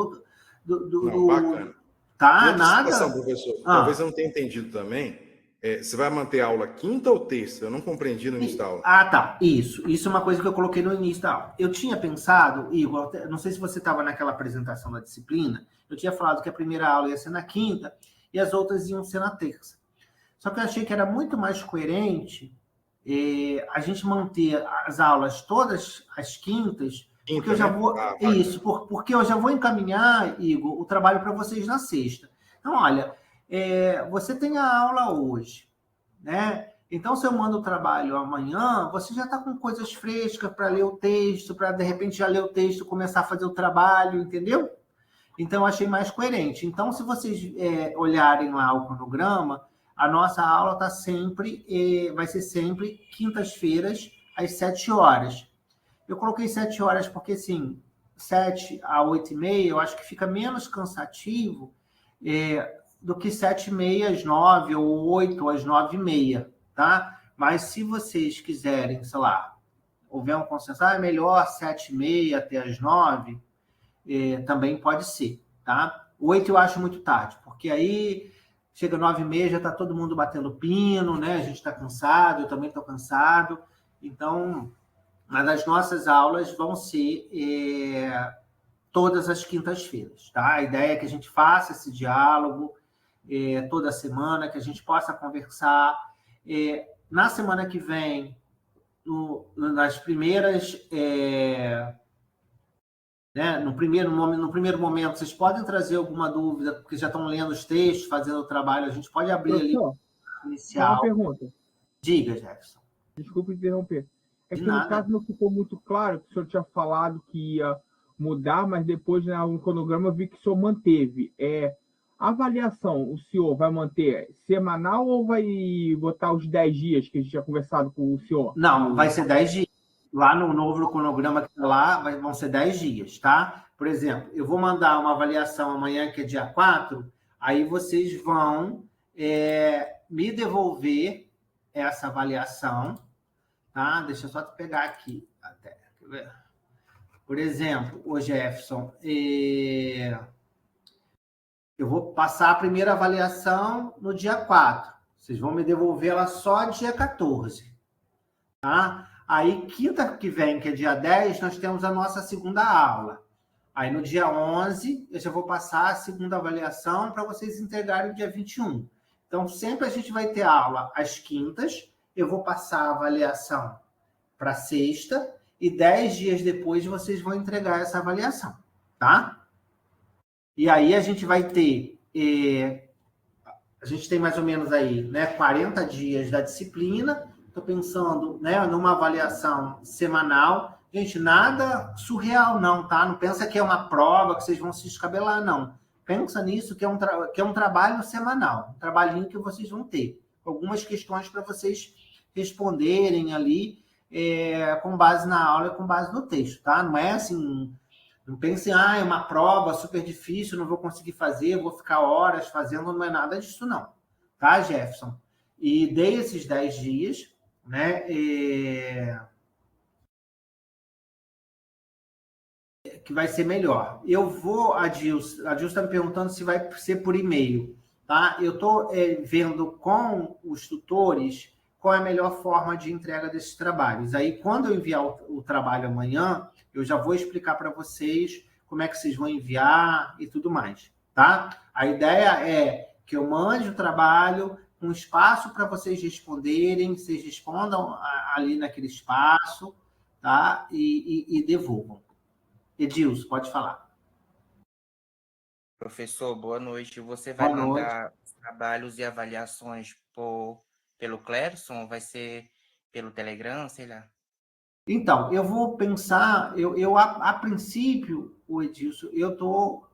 [SPEAKER 9] bacana.
[SPEAKER 1] Tá, nada.
[SPEAKER 9] Professor, talvez eu não tenha entendido também. Você vai manter a aula quinta ou terça? Eu não compreendi no início da aula.
[SPEAKER 1] Tá. Isso é uma coisa que eu coloquei no início da aula. Eu tinha pensado, Igor, não sei se você estava naquela apresentação da disciplina, eu tinha falado que a primeira aula ia ser na quinta e as outras iam ser na terça. Só que eu achei que era muito mais coerente a gente manter as aulas todas às quintas, porque eu já vou. Porque eu já vou encaminhar, Igor, o trabalho para vocês na sexta. Então, olha, você tem a aula hoje, né? Então, se eu mando o trabalho amanhã, você já está com coisas frescas para ler o texto, para, de repente, já ler o texto e começar a fazer o trabalho, entendeu? Então, eu achei mais coerente. Então, se vocês olharem lá o cronograma, a nossa aula vai ser sempre quintas-feiras, às 7 horas. Eu coloquei 7 horas porque, assim, 7 a 8h30, eu acho que fica menos cansativo do que 7h30 às 9 ou 8 às 9h30, tá? Mas se vocês quiserem, sei lá, houver um consenso, é melhor 7h30 até às 9, também pode ser, tá? 8 eu acho muito tarde, porque aí chega 9h30, já está todo mundo batendo pino, né? A gente está cansado, eu também estou cansado. Então, mas as nossas aulas vão ser todas as quintas-feiras, tá? A ideia é que a gente faça esse diálogo toda semana, que a gente possa conversar. Na semana que vem, nas primeiras... né? No primeiro momento, vocês podem trazer alguma dúvida, porque já estão lendo os textos, fazendo o trabalho, a gente pode abrir ali inicial.
[SPEAKER 4] Uma pergunta.
[SPEAKER 1] Diga, Jefferson.
[SPEAKER 4] Desculpa interromper.
[SPEAKER 1] Que
[SPEAKER 4] no caso não ficou muito claro que o senhor tinha falado que ia mudar, mas depois, né, no cronograma, eu vi que o senhor manteve. A avaliação, o senhor vai manter semanal ou vai botar os 10 dias que a gente tinha conversado com o senhor?
[SPEAKER 1] Não, vai ser 10 dias. Lá no novo cronograma que está lá, vão ser 10 dias, tá? Por exemplo, eu vou mandar uma avaliação amanhã, que é dia 4, aí vocês vão me devolver essa avaliação, tá? Deixa eu só te pegar aqui. Até, quer ver? Por exemplo, o Jefferson, eu vou passar a primeira avaliação no dia 4. Vocês vão me devolver ela só dia 14. Tá? Aí, quinta que vem, que é dia 10, nós temos a nossa segunda aula. Aí, no dia 11, eu já vou passar a segunda avaliação para vocês entregarem no dia 21. Então, sempre a gente vai ter aula às quintas, eu vou passar a avaliação para sexta, e 10 dias depois vocês vão entregar essa avaliação, tá? E aí a gente vai ter... a gente tem mais ou menos aí, né, 40 dias da disciplina. Estou pensando, né, numa avaliação semanal. Gente, nada surreal não, tá? Não pensa que é uma prova que vocês vão se descabelar, não. Pensa nisso que é um trabalho semanal, um trabalhinho que vocês vão ter. Algumas questões para vocês responderem ali com base na aula e com base no texto, tá? Não é assim... Não pensem, é uma prova super difícil, não vou conseguir fazer, vou ficar horas fazendo, não é nada disso, não. Tá, Jefferson? E dei esses 10 dias, né? Que vai ser melhor. Eu vou, a Dilson está me perguntando se vai ser por e-mail, tá? Eu estou vendo com os tutores qual é a melhor forma de entrega desses trabalhos. Aí, quando eu enviar o trabalho amanhã, eu já vou explicar para vocês como é que vocês vão enviar e tudo mais, tá? A ideia é que eu mande o trabalho com espaço para vocês responderem, vocês respondam ali naquele espaço, tá? E devolvam. Edilson, pode falar.
[SPEAKER 10] Professor, boa noite. Você vai mandar trabalhos e avaliações pelo Clerson ou vai ser pelo Telegram, sei lá?
[SPEAKER 1] Então, eu vou pensar, a princípio, o Edilson, eu estou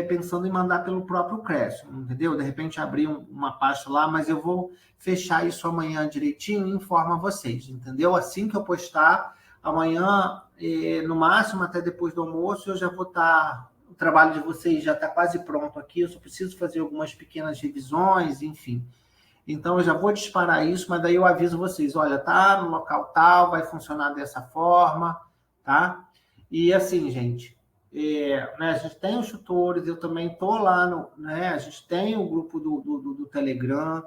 [SPEAKER 1] pensando em mandar pelo próprio Cresson, entendeu? De repente abrir uma pasta lá, mas eu vou fechar isso amanhã direitinho e informo a vocês, entendeu? Assim que eu postar, amanhã, no máximo até depois do almoço, eu já vou estar... O trabalho de vocês já está quase pronto aqui, eu só preciso fazer algumas pequenas revisões, enfim. Então, eu já vou disparar isso, mas daí eu aviso vocês, olha, tá no local tal, vai funcionar dessa forma, tá? E assim, gente, né, a gente tem os tutores, eu também estou lá, né, a gente tem o grupo do Telegram,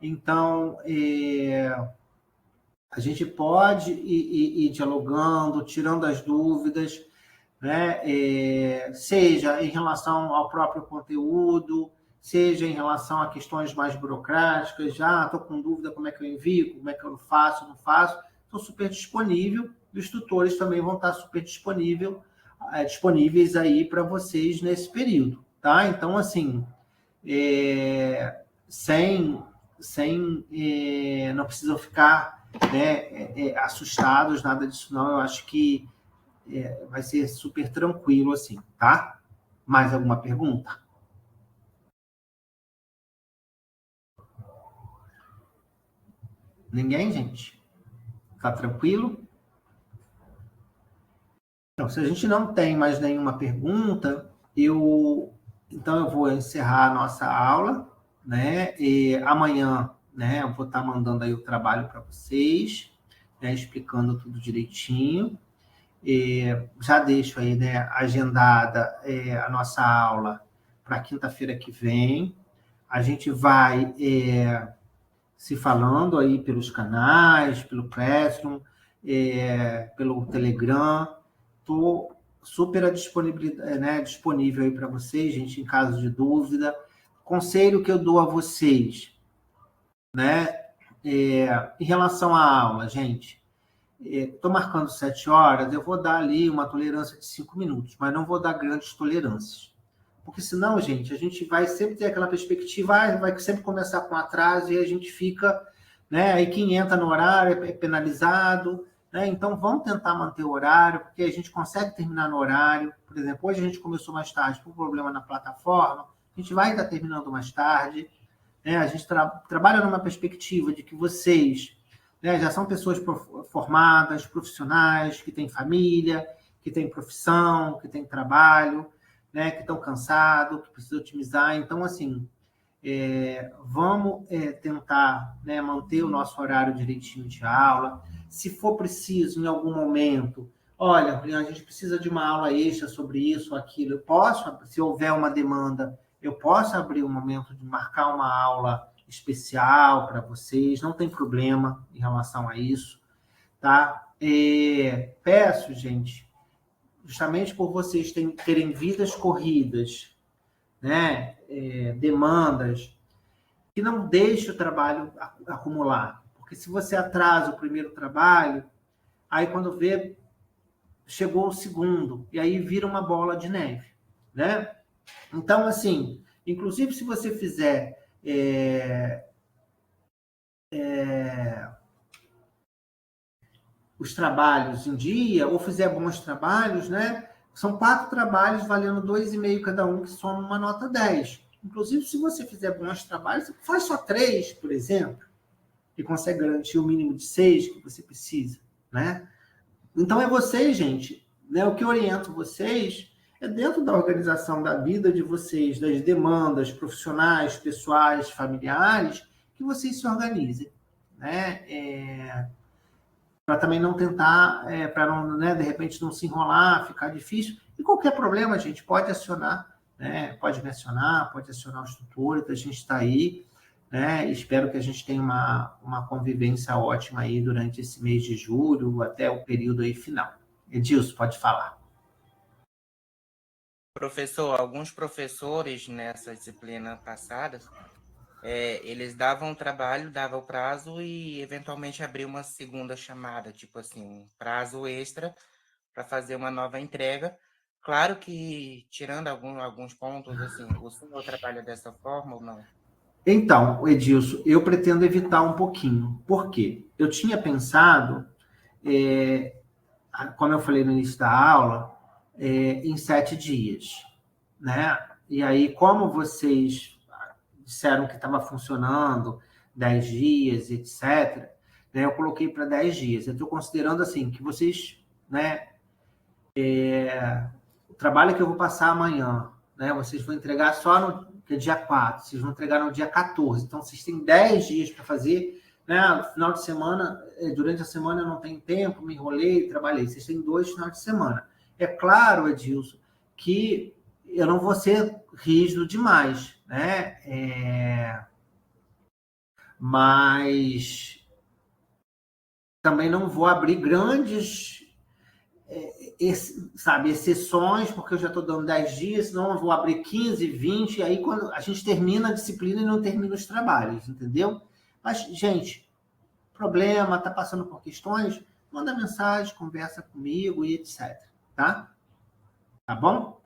[SPEAKER 1] então, a gente pode ir dialogando, tirando as dúvidas, né, seja em relação ao próprio conteúdo, seja em relação a questões mais burocráticas, estou com dúvida como é que eu envio, como é que eu faço, não faço, estou super disponível, e os tutores também vão estar super disponíveis aí para vocês nesse período, tá? Então, assim, não precisam ficar, né, assustados, nada disso não, eu acho que vai ser super tranquilo, assim, tá? Mais alguma pergunta? Ninguém, gente? Tá tranquilo? Então, se a gente não tem mais nenhuma pergunta, então eu vou encerrar a nossa aula, né? E amanhã, né, eu vou estar mandando aí o trabalho para vocês, né, explicando tudo direitinho. Já deixo aí, né, agendada a nossa aula para quinta-feira que vem. A gente vai... se falando aí pelos canais, pelo Classroom, pelo Telegram. Estou super disponível aí para vocês, gente, em caso de dúvida. Conselho que eu dou a vocês, né, em relação à aula, gente, estou marcando 7 horas, eu vou dar ali uma tolerância de 5 minutos, mas não vou dar grandes tolerâncias. Porque senão, gente, a gente vai sempre ter aquela perspectiva, vai sempre começar com atraso e a gente fica, né? Aí quem entra no horário é penalizado, né? Então, vamos tentar manter o horário, porque a gente consegue terminar no horário. Por exemplo, hoje a gente começou mais tarde por problema na plataforma, a gente vai estar terminando mais tarde, né? A gente trabalha numa perspectiva de que vocês, né, já são pessoas formadas, profissionais, que têm família, que têm profissão, que têm trabalho, né, que estão cansados, que precisam otimizar. Então, assim, Vamos tentar, né, manter o nosso horário direitinho de aula. Se for preciso, em algum momento, olha, a gente precisa de uma aula extra sobre isso ou aquilo. Eu posso, se houver uma demanda, eu posso abrir um momento de marcar uma aula especial para vocês, não tem problema em relação a isso, tá? Peço, gente, justamente por vocês terem vidas corridas, né, demandas, que não deixe o trabalho acumular. Porque se você atrasa o primeiro trabalho, aí quando vê, chegou o segundo, e aí vira uma bola de neve, né? Então, assim, inclusive se você fizer os trabalhos em dia, ou fizer bons trabalhos, né? São 4 trabalhos valendo 2,5 cada um, que somam uma nota 10. Inclusive, se você fizer bons trabalhos, você faz só 3, por exemplo, e consegue garantir o mínimo de 6 que você precisa, né? Então, é vocês, gente, né? O que eu oriento vocês é dentro da organização da vida de vocês, das demandas profissionais, pessoais, familiares, que vocês se organizem, né? Para também não tentar, para não, né, de repente não se enrolar, ficar difícil. E qualquer problema, gente, pode acionar, né? Pode me acionar, pode acionar os tutores, a gente está aí, né? Espero que a gente tenha uma convivência ótima aí durante esse mês de julho, até o período aí final. Edilson, pode falar.
[SPEAKER 10] Professor, alguns professores nessa disciplina passadas, eles davam trabalho, davam o prazo e eventualmente abriam uma segunda chamada, tipo assim, um prazo extra para fazer uma nova entrega. Claro que, tirando alguns pontos, assim, o senhor trabalha dessa forma ou não?
[SPEAKER 1] Então, Edilson, eu pretendo evitar um pouquinho. Por quê? Eu tinha pensado, como eu falei no início da aula, em 7 dias, né? E aí, como vocês disseram que estava funcionando 10 dias, etc., né, eu coloquei para 10 dias. Eu estou considerando assim, que vocês, né, o trabalho que eu vou passar amanhã, né, vocês vão entregar só no dia 4, vocês vão entregar no dia 14. Então, vocês têm 10 dias para fazer, né? No final de semana, durante a semana eu não tenho tempo, me enrolei, trabalhei. Vocês têm 2 finais de semana. É claro, Edilson, que eu não vou ser rígido demais, né? Mas também não vou abrir grandes, exceções, porque eu já estou dando 10 dias, senão eu vou abrir 15, 20, e aí quando a gente termina a disciplina e não termina os trabalhos, entendeu? Mas, gente, problema, está passando por questões, manda mensagem, conversa comigo e etc, tá? Tá bom?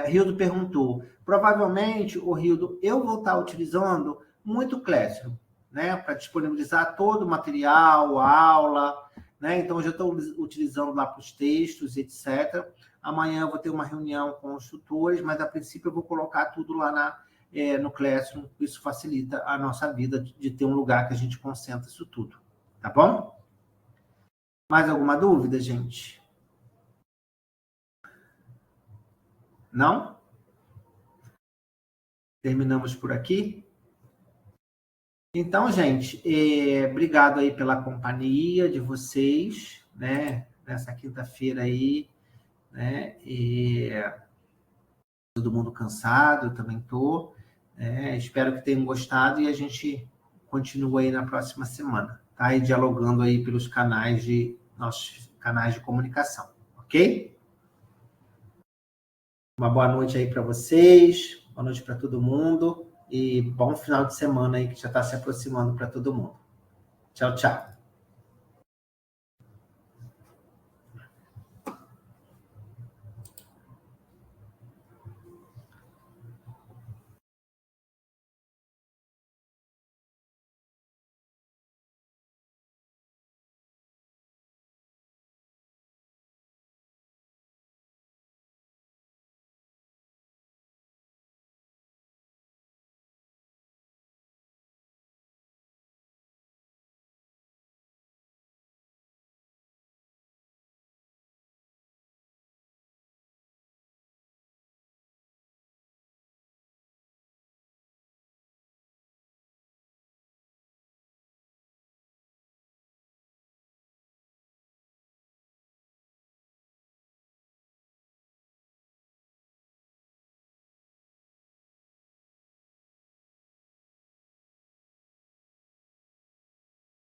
[SPEAKER 1] Rildo perguntou, provavelmente, Rildo, eu vou estar utilizando muito Classroom, né, para disponibilizar todo o material, aula, né? Então, eu já estou utilizando lá para os textos, etc. Amanhã eu vou ter uma reunião com os tutores, mas, a princípio, eu vou colocar tudo lá no Classroom. Isso facilita a nossa vida de ter um lugar que a gente concentra isso tudo. Tá bom? Mais alguma dúvida, gente? Não? Terminamos por aqui? Então, gente, obrigado aí pela companhia de vocês, né? Nessa quinta-feira aí, né? Todo mundo cansado, eu também estou. Espero que tenham gostado e a gente continua aí na próxima semana, tá? E dialogando aí pelos nossos canais de comunicação, ok? Uma boa noite aí para vocês, boa noite para todo mundo e bom final de semana aí que já está se aproximando para todo mundo. Tchau, tchau.